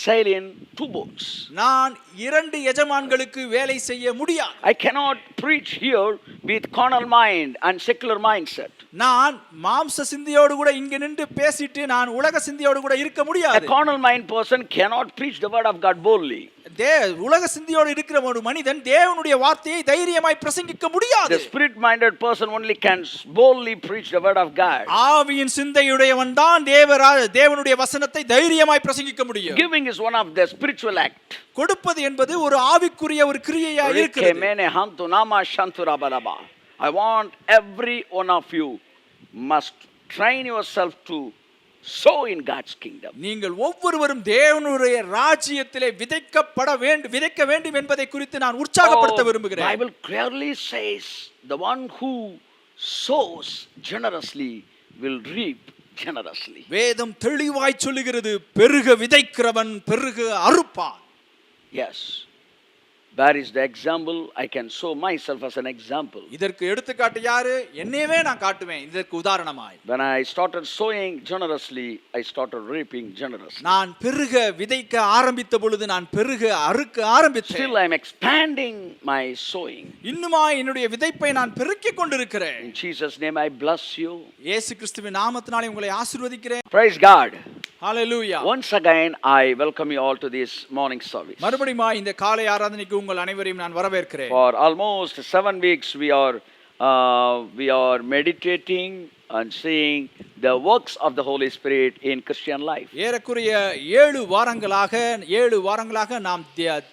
sail in 2 boats. நான் 2 எஜமான்களுக்கு வேலை செய்ய முடியாது. I cannot preach here with carnal mind and secular mindset. நான் மாம்ச சிந்தையோடு கூட இங்க நின்று பேசிட்டு நான் உலக சிந்தையோடு கூட இருக்க முடியாது. A carnal mind person cannot preach the word of God boldly. உலக சிந்தையோடு இருக்கிற ஒரு மனிதன் தேவனுடைய வார்த்தையை தைரியமாய் பிரசங்கிக்க முடியாது. The spirit-minded person only can boldly preach the word of God. ஆவியின் சிந்தையுடையவன் தான் தேவனுடைய வசனத்தை தைரியமாய் பிரசங்கிக்க முடியும். Giving is one of the spiritual act. கொடுப்பது என்பது ஒரு ஆவிக்குரிய ஒரு கிரியையா இருக்கிறது. I want every one of you must train yourself to sow in God's kingdom. நீங்கள் ஒவ்வொருவரும் தேவனுடைய ராஜ்யத்திலே விதைக்க வேண்டும் என்பதை குறித்து நான் உற்சாகப்படுத்த விரும்புகிறேன். Bible clearly says the one who sows generously will reap generously. வேதம் தெளிவாய் சொல்லுகிறது, பெருக விதைக்கிறவன் பெருக அறுப்பான். Yes. Where is the example? I can show myself as an example. இதற்கு எடுத்துக்காட்டு யாரு? என்னையவே நான் காட்டுவேன் இதற்கு உதாரணமாய். When I started sowing generously, I started reaping generously. நான் பெருக விதைக்க ஆரம்பித்த பொழுது நான் பெருக அறுக்க ஆரம்பித்தேன். Still I am expanding my sowing. இன்னுமா என்னுடைய விதைப்பை நான் பெருக்கிக் கொண்டிருக்கிறேன். In Jesus name I bless you. இயேசு கிறிஸ்துவின் நாமத்தினாலே உங்களை ஆசீர்வதிக்கிறேன். Praise God. Hallelujah. Once again I welcome you all to this morning service. மறுபடியும் இந்த காலை ஆராதனைக்கு உங்கள் அனைவரையும் நான் வரவேற்கிறேன். For almost 7 weeks we are meditating and seeing the works of the Holy Spirit in Christian life. ஏறக்குறைய 7 வாரங்களாக நாம்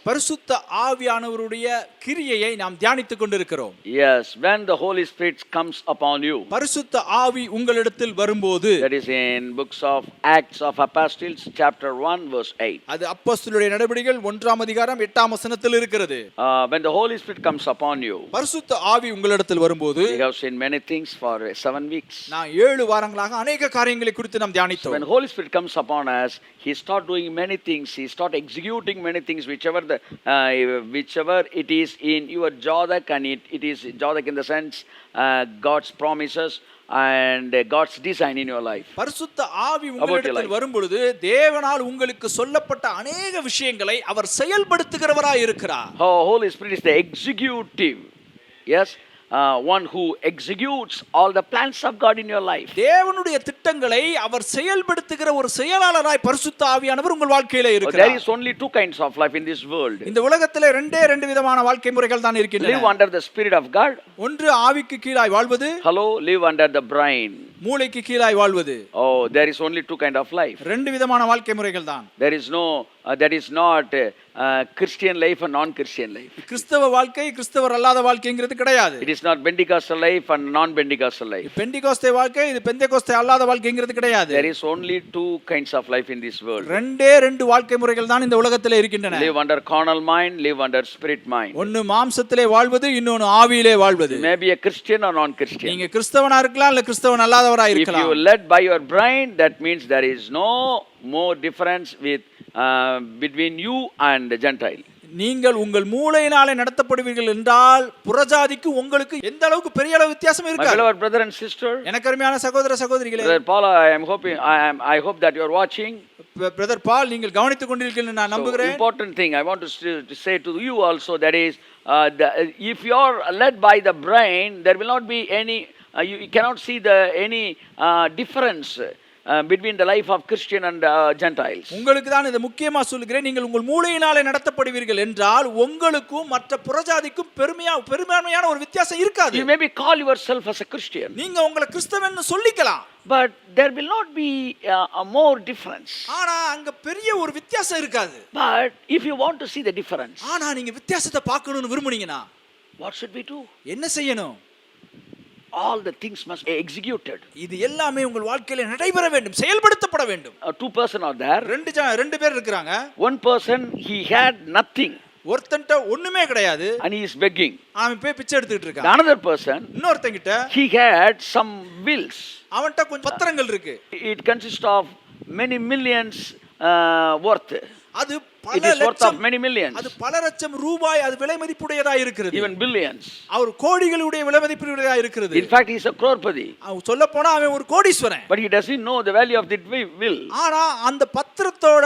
பரிசுத்த ஆவியானவருடைய கிரியையை நாம் தியானித்துக் கொண்டிருக்கிறோம். Yes, when the Holy Spirit comes upon you. பரிசுத்த ஆவி உங்களிடத்தில் வரும்போது, that is in books of Acts of Apostles chapter 1 verse 8. அது அப்போஸ்தலருடைய நடபடிகள் 1ஆம் அதிகாரம் 8ஆம் வசனத்தில் இருக்கிறது. When the Holy Spirit comes upon you. பரிசுத்த ஆவி உங்களிடத்தில் வரும்போது, we have seen many things for 7 weeks. நான் 7 வாரங்களாக அநேக காரியங்களை குறித்து நாம் தியானித்தோம். When Holy Spirit comes upon us, he start doing many things. He start executing many things, whichever it is in your Jodak, and it is Jodak in the sense God's promises and God's design in your life. பரிசுத்த ஆவி உங்களிடத்தில் வரும்பொழுது தேவனால் உங்களுக்கு சொல்லப்பட்ட அநேக விஷயங்களை அவர் செயல்படுத்துகிறவராய் இருக்கிறார். Holy Spirit is the executive. Yes. One who executes all the plans of God in your life. தேவனுடைய திட்டங்களை அவர் செயல்படுத்துகிற ஒரு செயலாளராய் பரிசுத்த ஆவியானவர் உங்கள் வாழ்க்கையிலே இருக்கிறார். There is only 2 kinds of life in this world. இந்த உலகத்திலே ரெண்டு விதமான வாழ்க்கை முறைகள் தான் இருக்கின்றன. Live under the spirit of God. ஒன்று ஆவிக்கு கீழாய் வாழ்வது. Hello, live under the brain. மூளைக்கு கீழாய் வாழ்வது. Oh, there is only 2 kind of life. ரெண்டு விதமான வாழ்க்கை முறைகள் தான். That is not Christian life and non-Christian life. கிறிஸ்தவ வாழ்க்கை கிறிஸ்தவர் அல்லாத வாழ்க்கைங்கிறது கிடையாது. It is not Pentecostal life and non-Pentecostal life. பெந்தெகோஸ்தே வாழ்க்கை இது பெந்தெகோஸ்தே அல்லாத வாழ்க்கைங்கிறது கிடையாது. There is only 2 kinds of life in this world. ரெண்டு வாழ்க்கை முறைகள் தான் இந்த உலகத்திலே இருக்கின்றன. Live under carnal mind, live under spirit mind. ஒன்னு மாம்சத்திலே வாழ்வது, இன்னொன்னு ஆவியிலே வாழ்வது. Maybe a Christian or non-Christian. நீங்க கிறிஸ்தவனா இருக்கலாம் இல்ல கிறிஸ்தவன் அல்லாதவரா இருக்கலாம். If you led by your brain, that means there is no more difference between you and the Gentile. நீங்கள் உங்கள் மூளையினாலே நடத்தப்படுவீர்கள் என்றால் புறஜாதிக்கு உங்களுக்கு எந்த அளவுக்கு பெரிய அளவு வித்தியாசம் இருக்காது. My beloved brother and sister, எனக்கு அருமையான சகோதர சகோதரிகளே, Brother Paul, I hope that you are watching. Brother Paul, நீங்கள் கவனித்துக் கொண்டிருக்கிறீர்கள் நான் நம்புகிறேன். Important thing I want to say to you also, that is if you are led by the brain, there will not be any you cannot see any difference between the life of Christian and Gentiles. உங்களுக்கு தான் இது முக்கியமா சொல்கிறேன். நீங்கள் உங்கள் மூளையினாலே நடத்தப்படுவீர்கள் என்றால் உங்களுக்கும் மற்ற புறஜாதிக்கும் பெருமையான ஒரு வித்தியாசம் இருக்காது. You maybe call yourself as a Christian. நீங்க உங்களை கிறிஸ்தவன்னு சொல்லிக்கலாம். But there will not be a more difference. ஆனா அங்க பெரிய ஒரு வித்தியாசம் இருக்காது. But if you want to see the difference, ஆனா நீங்க வித்தியாசத்தை பார்க்கணும்னு விரும்புனீங்கன்னா what should we do? என்ன செய்யணும்? All the things must be executed. இது எல்லாமே உங்கள் வாழ்க்கையில நடைபெற வேண்டும், செயல்படுத்தப்பட வேண்டும். 2 person are there. ரெண்டு பேர் இருக்காங்க. One person, he had nothing. ஒருத்தன்ட்ட ஒண்ணுமே கிடையாது. And he is begging. அவன் போய் பிச்சை எடுத்துட்டு இருக்கான். Another person, இன்னொருத்தங்கிட்ட he had some bills. அவன்ட்ட கொஞ்சம் பத்திரங்கள் இருக்கு. It consists of many millions worth. அது It is worth of many millions. அது பல லட்சம் ரூபாய், அது விலை மதிப்புடையதா இருக்கிறது. Even billions. அவர் கோடிகளுடைய விலை மதிப்புடையதா இருக்கிறது. In fact, he is a crorepati. சொல்லப்போனா அவன் ஒரு கோடீஸ்வரன். But he doesn't know the value of that will. ஆனா அந்த பத்திரத்தோட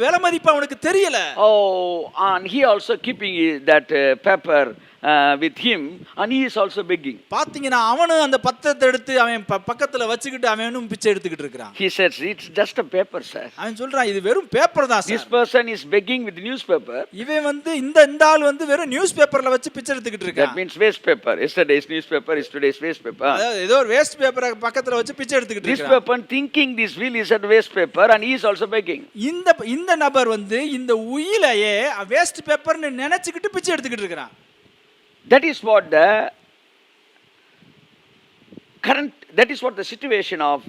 விலை மதிப்பு அவனுக்கு தெரியல. Oh, and he also keeping that paper with him, and he is also begging. பாத்தீங்கன்னா அவனும் அந்த பத்திரத்தை எடுத்து அவன் பக்கத்துல வச்சுக்கிட்டு அவனும் பிச்சை எடுத்துக்கிட்டு இருக்கிறான். He says, it's just a paper, sir. அவன் சொல்றான் இது வெறும் பேப்பர் தான் This sir. person is begging with newspaper. இவன் வந்து இந்த ஆள் வந்து வெறும் நியூஸ் பேப்பர்ல வச்சு பிச்சை எடுத்துக்கிட்டு That இருக்கான். means waste paper. Yesterday's newspaper is today's waste paper. அதாவது ஏதோ ஒரு வேஸ்ட் பேப்பரை பக்கத்துல வச்சு பிச்சை எடுத்துக்கிட்டு This இருக்கான். person thinking this wheel is a waste paper, and he is also begging. இந்த நபர் வந்து இந்த உயிலையே வேஸ்ட் பேப்பர்னு நினைச்சுக்கிட்டு பிச்சை எடுத்துக்கிட்டு இருக்கிறான். That is what the situation of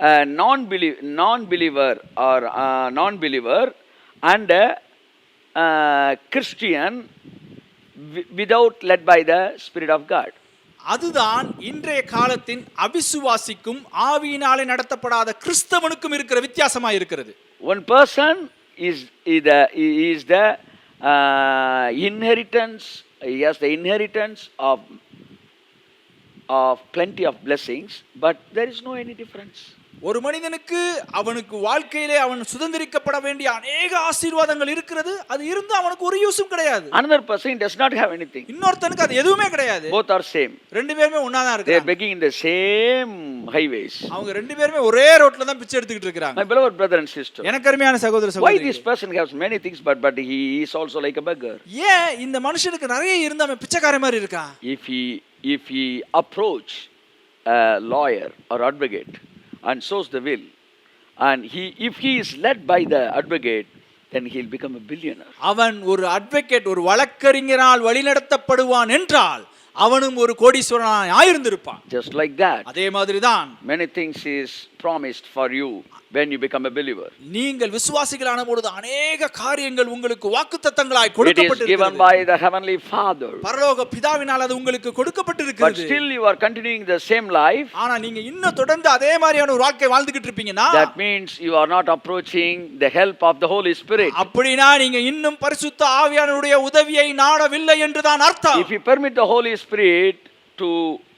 a non-believer or non-believer and a Christian without led by the Spirit of God. அதுதான் இன்றைய காலத்தின் அவிசுவாசிக்கும் ஆவியினாலே நடத்தப்படாத கிறிஸ்தவனுக்கும் இருக்கிற வித்தியாசமா இருக்கிறது. One person is the inheritance. He has the inheritance of plenty of blessings, but there is no any difference. ஒரு மனிதனுக்கு அவனுக்கு வாழ்க்கையிலே அவன் சுதந்திரிக்கப்பட வேண்டிய अनेक ஆசீர்வாதங்கள் இருக்கிறது. அது இருந்து அவனுக்கு ஒரு யூஸும் கிடையாது. Another person does not have anything. இன்னொருத்தனுக்கு அது எதுவுமே கிடையாது. Both are same. ரெண்டு பேருமே ஒண்ணா தான் They are இருக்காங்க. begging in the same highways. அவங்க ரெண்டு பேருமே ஒரே ரோட்ல தான் பிச்சை எடுத்துக்கிட்டு இருக்காங்க. My beloved brother and sister. எனக்கு அருமையான சகோதர Why சகோதரி. this person has many things but he is also like a beggar? ஏன் இந்த மனுஷனுக்கு நிறைய இருந்து அவன் பிச்சைக்காரன் மாதிரி இருக்கான்? If he approach a lawyer or advocate and shows the will, and if he is led by the advocate, then he'll become a billionaire. அவன் ஒரு அட்வொகேட் ஒரு வழக்கறிஞரால் வழிநடத்தப்படுவான் என்றால் அவனும் ஒரு கோடீஸ்வரனாய் ஆயிருந்திருப்பான். Just like that, அதே மாதிரி தான் many things is promised for you when you become a believer. நீங்கள் விசுவாசிகளான பொழுது अनेक காரியங்கள் உங்களுக்கு வாக்குத்தத்தங்களாய் It is given கொடுக்கப்பட்டிருக்கிறது. by the heavenly Father. பரலோக பிதாவினால் அது உங்களுக்கு But கொடுக்கப்பட்டிருக்கிறது. still you are continuing the same life. ஆனா நீங்க இன்னும் தொடர்ந்து அதே மாதிரியான ஒரு வாழ்க்கை வாழ்ந்துகிட்டு இருப்பீங்கன்னா That means you are not approaching the help of the Holy Spirit. அப்படினா நீங்க இன்னும் பரிசுத்த ஆவியானவருடைய உதவியை நாடவில்லை என்றுதான் அர்த்தம். If you permit the Holy Spirit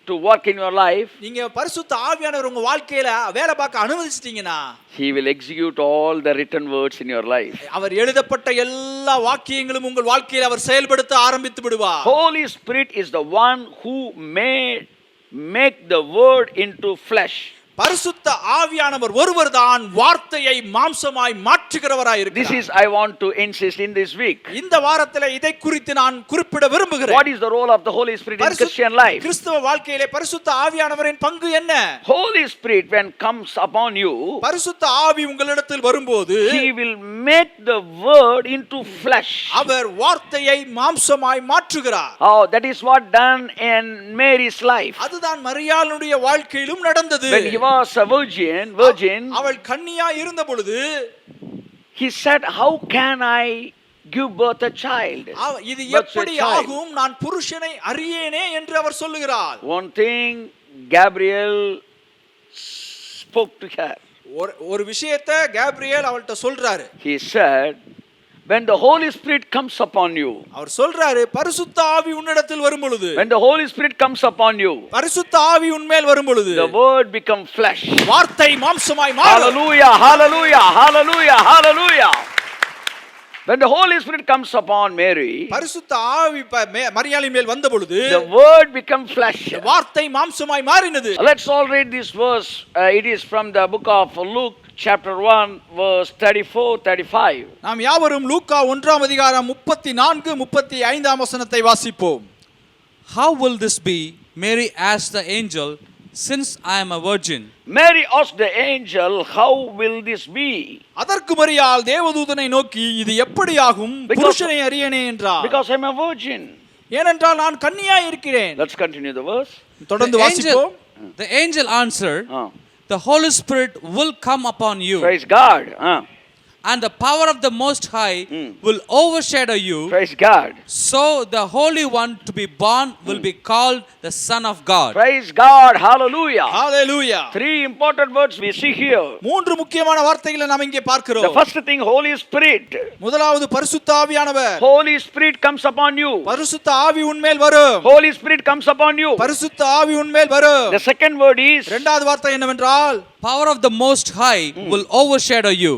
to work in your life, நீங்க பரிசுத்த ஆவியானவர் உங்க வாழ்க்கையில வேலை பார்க்க அனுமதிச்சிட்டீங்கன்னா he will execute all the written words in your life. அவர் எழுதப்பட்ட எல்லா வாக்கியங்களும் உங்கள் வாழ்க்கையில அவர் செயல்படுத்த ஆரம்பித்து விடுவார். Holy Spirit is the one who make the word into flesh. பரிசுத்த ஆவியானவர் ஒருவர்தான் வார்த்தையை மாம்சமாய் மாற்றுகிறவராய் இருக்கிறார். This is I want to insist in this week. இந்த வாரத்திலே இதை குறித்து நான் குறிப்பிட விரும்புகிறேன். What is the role of the Holy Spirit in Christian life? கிறிஸ்தவ வாழ்க்கையிலே பரிசுத்த ஆவியானவரின் பங்கு என்ன? Holy Spirit when comes upon you, பரிசுத்த ஆவி உங்களிடத்தில் வரும்போது he will make the word into flesh. அவர் வார்த்தையை மாம்சமாய் மாற்றுகிறார். Oh, that is what done in Mary's life. அதுதான் மரியாளுடைய வாழ்க்கையிலும் நடந்தது. When he was a virgin, அவள் கன்னியாய் இருந்த பொழுது he said, how can I give birth a child? இது எப்படி ஆகும் நான் புருஷனை அறியேனே என்று அவர் சொல்லுகிறார். One thing Gabriel spoke to her. ஒரு விஷயத்தை கேப்ரியேல் அவள்ட்ட சொல்றாரு. He said, when the Holy Spirit comes upon you, அவர் சொல்றாரு பரிசுத்த ஆவி உன்னிடத்தில் வரும் பொழுது when the Holy Spirit comes upon you, பரிசுத்த ஆவி உன்மேல் வரும் பொழுது the word become flesh. வார்த்தை மாம்சமாய் மாறும். Hallelujah, hallelujah, hallelujah, hallelujah. When the Holy Spirit comes upon Mary, பரிசுத்த ஆவி மரியாளின் மேல் வந்த பொழுது the word become flesh. வார்த்தை மாம்சமாய் மாறினது. Let's all read this verse. It is from the book of Luke chapter 1 verse 34-35. நாம் யாவரும் லூக்கா 1ஆம் அதிகாரம் 34-35ஆம் வசனத்தை வாசிப்போம். How will this be? Mary asked the angel, since I am a virgin. Mary asked the angel, how will this be? அதற்கு மரியாள் தேவதூதனை நோக்கி இது எப்படியாகும் புருஷனை அறியேனே என்றார். Because I am a virgin. ஏனென்றால் நான் கன்னியாய் இருக்கிறேன். Let's continue the verse. தொடர்ந்து வாசிப்போம். The angel answered, the Holy Spirit will come upon you. Praise God. And the power of the Most High will overshadow you. Praise God. So the Holy One to be born will be called the Son of God. Praise God. Hallelujah. Hallelujah. Three important words we see here. மூன்று முக்கியமான வார்த்தைகளை நாம் இங்கே பார்க்கிறோம். The first thing, Holy Spirit. முதலாவது பரிசுத்த ஆவியானவர். Holy Spirit comes upon you. பரிசுத்த ஆவி உன்மேல் வரும். Holy Spirit comes upon you. பரிசுத்த ஆவி உன்மேல் வரும். The second word is, இரண்டாவது வார்த்தை என்னவென்றால் Power of the Most High will overshadow you.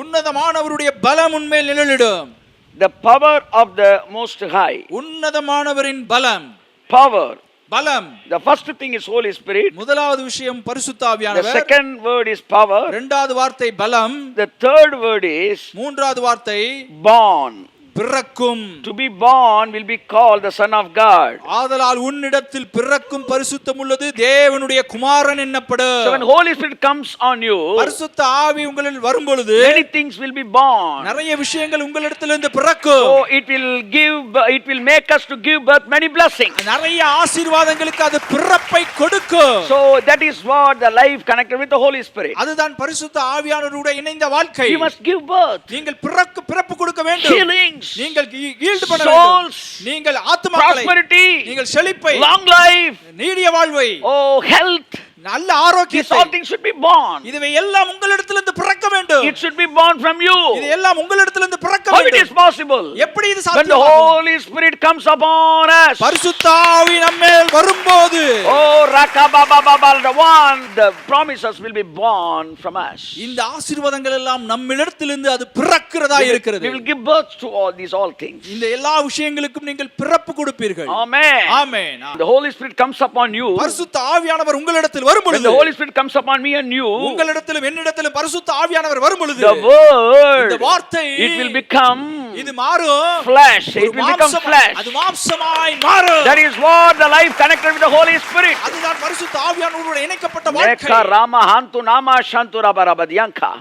உன்னதமானவருடைய பலம் உன்மேல் நிழலிடும். the power of the Most High. உன்னதமானவரின் பலம். Power. பலம். The first thing is Holy Spirit. முதலாவது விஷயம் பரிசுத்த The ஆவியானவர். second word is power. இரண்டாவது வார்த்தை பலம். The third word is மூன்றாவது வார்த்தை born. பிறக்கும். To be born will be called the Son of God. ஆதலால் உன்னிடத்தில் பிறக்கும் பரிசுத்தம் உள்ளது தேவனுடைய குமாரன் என்னப்படும். So when Holy Spirit comes on you, பரிசுத்த ஆவி உங்களில் வரும் பொழுது many things will be born. நிறைய விஷயங்கள் உங்களிடத்திலிருந்து பிறக்கும். So it will make us to give birth many blessings. நிறைய ஆசீர்வாதங்களுக்கு அது பிறப்பை கொடுக்கும். So that is what the life connected with the Holy Spirit. அதுதான் பரிசுத்த ஆவியானவரோடு இணைந்த வாழ்க்கை. You must give birth. நீங்கள் பிறப்பு கொடுக்க வேண்டும். Healings. நீங்கள் ஈல்டு பண்ண வேண்டும். Souls. நீங்கள் ஆத்துமாக்களை, Prosperity. நீங்கள் செழிப்பை, Long life. நீடிய வாழ்வை, Oh, health. நல்ல These ஆரோக்கியத்தை, all things should be born. இதுவை எல்லாம் உங்களிடத்திலிருந்து பிறக்க வேண்டும். It should be born from you. இது எல்லாம் உங்களிடத்திலிருந்து பிறக்க How it வேண்டும். is possible? எப்படி இது When the சாத்தியமாகும்? Holy Spirit comes upon us. பரிசுத்த ஆவி நம்மேல் வரும்போது Oh, Rakababababa, the promises will be born from us. இந்த ஆசீர்வாதங்கள் எல்லாம் நம்மிடத்திலிருந்து அது பிறக்கிறதா We இருக்கிறது. will give birth to all things. இந்த எல்லா விஷயங்களுக்கும் நீங்கள் பிறப்பு கொடுப்பீர்கள். Amen. Amen. The Holy Spirit comes upon you. பரிசுத்த ஆவியானவர் உங்களிடத்தில் வரும் When பொழுது the Holy Spirit comes upon me and you, உங்களிடத்திலும் என்னிடத்திலும் பரிசுத்த ஆவியானவர் வரும் பொழுது the word, இந்த வார்த்தை it will become இது மாறும். flesh. ஒரு It will become மாம்சமாய், flesh. அது மாம்சமாய் மாறும். That is what the life connected with the Holy Spirit. அதுதான் பரிசுத்த ஆவியானவரோடு இணைக்கப்பட்ட வாழ்க்கை. Neka Rama Hantu Nama Shantu Rabarabadyanka.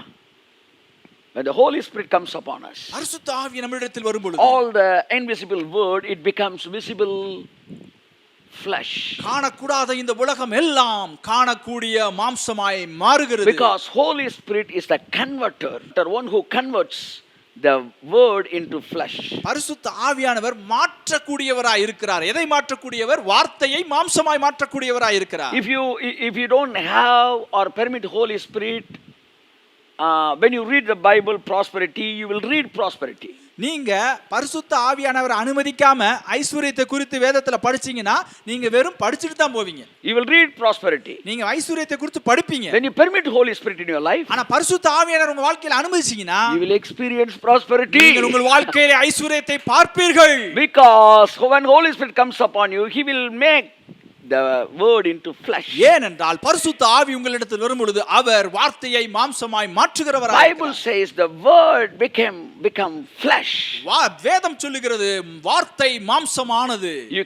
When the Holy Spirit comes upon us, பரிசுத்த ஆவி நம்மிடத்தில் வரும் பொழுது all the invisible word, it becomes visible flesh. காணக்கூடாத இந்த உலகம் எல்லாம் காணக்கூடிய மாம்சமாய் மாறுகிறது. Because Holy Spirit is the converter, the one who converts the word into flesh. பரிசுத்த ஆவியானவர் மாற்றக்கூடியவராய் இருக்கிறார். எதை மாற்றக்கூடியவர்? வார்த்தையை மாம்சமாய் மாற்றக்கூடியவராய் இருக்கிறார். If you don't have or permit Holy Spirit, when you read the Bible prosperity, you will read prosperity. நீங்க பரிசுத்த ஆவியானவர் அனுமதிக்காம ஐஸ்வரியத்தை குறித்து வேதத்துல படிச்சீங்கன்னா நீங்க வெறும் படிச்சிட்டு தான் போவீங்க. You will read prosperity. நீங்க ஐஸ்வரியத்தை குறித்து படிப்பீங்க. When you permit Holy Spirit in your life, ஆனா பரிசுத்த ஆவியானவர் உங்க வாழ்க்கையில அனுமதிச்சீங்கன்னா you will experience prosperity. நீங்கள் உங்கள் வாழ்க்கையிலே ஐஸ்வரியத்தை பார்ப்பீர்கள். Because when Holy Spirit comes upon you, He will make the word into flesh. ஏனென்றால் பரிசுத்த ஆவி உங்களிடத்தில் வரும் பொழுது அவர் வார்த்தையை மாம்சமாய் மாற்றுகிறவராய் Bible says the word become flesh. வேதம் சொல்லுகிறது வார்த்தை மாம்சமானது. You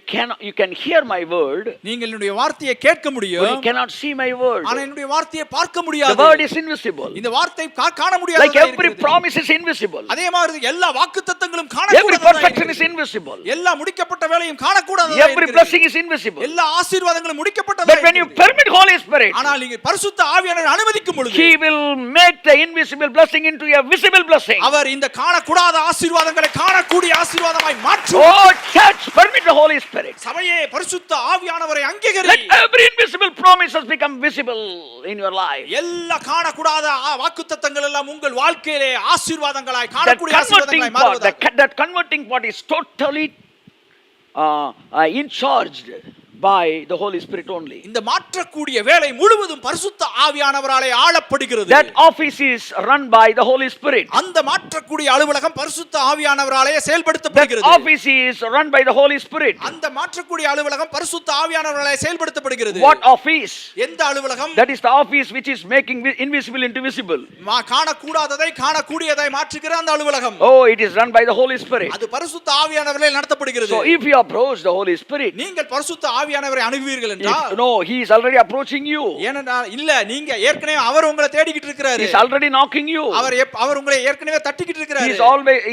can hear my word, நீங்கள் என்னுடைய வார்த்தையை கேட்க but you முடியும். cannot see my word. ஆனா என்னுடைய வார்த்தையை பார்க்க The முடியாது. word is invisible. இந்த வார்த்தை காண Like முடியாது. every promise is invisible. அதே மாதிரி எல்லா வாக்குத்தத்தங்களும் Every perfection is invisible. எல்லா முடிக்கப்பட்ட வேலையும் காணக்கூடாது. Every blessing is invisible. எல்லா ஆசீர்வாதங்களும் முடிக்கப்பட்டது. But when you permit Holy Spirit, ஆனால் நீங்க பரிசுத்த ஆவியானவரை அனுமதிக்கும் பொழுது He will make the invisible blessing into a visible blessing. அவர் இந்த காணக்கூடாத ஆசீர்வாதங்களை காணக்கூடிய ஆசீர்வாதமாய் மாற்றுவார். Oh church, permit the Holy Spirit. சபையே பரிசுத்த ஆவியானவரை அங்கீகரி. Let every invisible promises become visible in your life. எல்லா காணக்கூடாத வாக்குத்தத்தங்கள் எல்லாம் உங்கள் வாழ்க்கையிலே ஆசீர்வாதங்களாய் That காணக்கூடிய converting ஆசீர்வாதங்களாய் part, மாறுவதாக. that converting part is totally in charged by the Holy Spirit only. இந்த மாற்றக்கூடிய வேலை முழுவதும் பரிசுத்த ஆவியானவராலே ஆளப்படுகிறது. That office is run by the Holy Spirit. அந்த மாற்றக்கூடிய அலுவலகம் பரிசுத்த ஆவியானவராலே That செயல்படுத்தப்படுகிறது. office is run by the Holy Spirit. அந்த மாற்றக்கூடிய அலுவலகம் பரிசுத்த ஆவியானவராலே செயல்படுத்தப்படுகிறது. What office? எந்த அலுவலகம்? That is the office which is making invisible into visible. காணக்கூடாததை காணக்கூடியதை மாற்றுகிற அந்த அலுவலகம். Oh, it is run by the Holy Spirit. அது பரிசுத்த ஆவியானவராலே நடத்தப்படுகிறது. So if you approach the Holy Spirit, நீங்கள் பரிசுத்த ஆவியானவரை அணுகுவீர்கள் என்றால், no, He is already approaching you. ஏனென்றால் இல்ல நீங்க ஏற்கனவே அவர் உங்களை தேடிக்கிட்டு இருக்கிறாரு. He is already knocking you. அவர் உங்களை ஏற்கனவே தட்டிக்கிட்டு இருக்கிறாரு.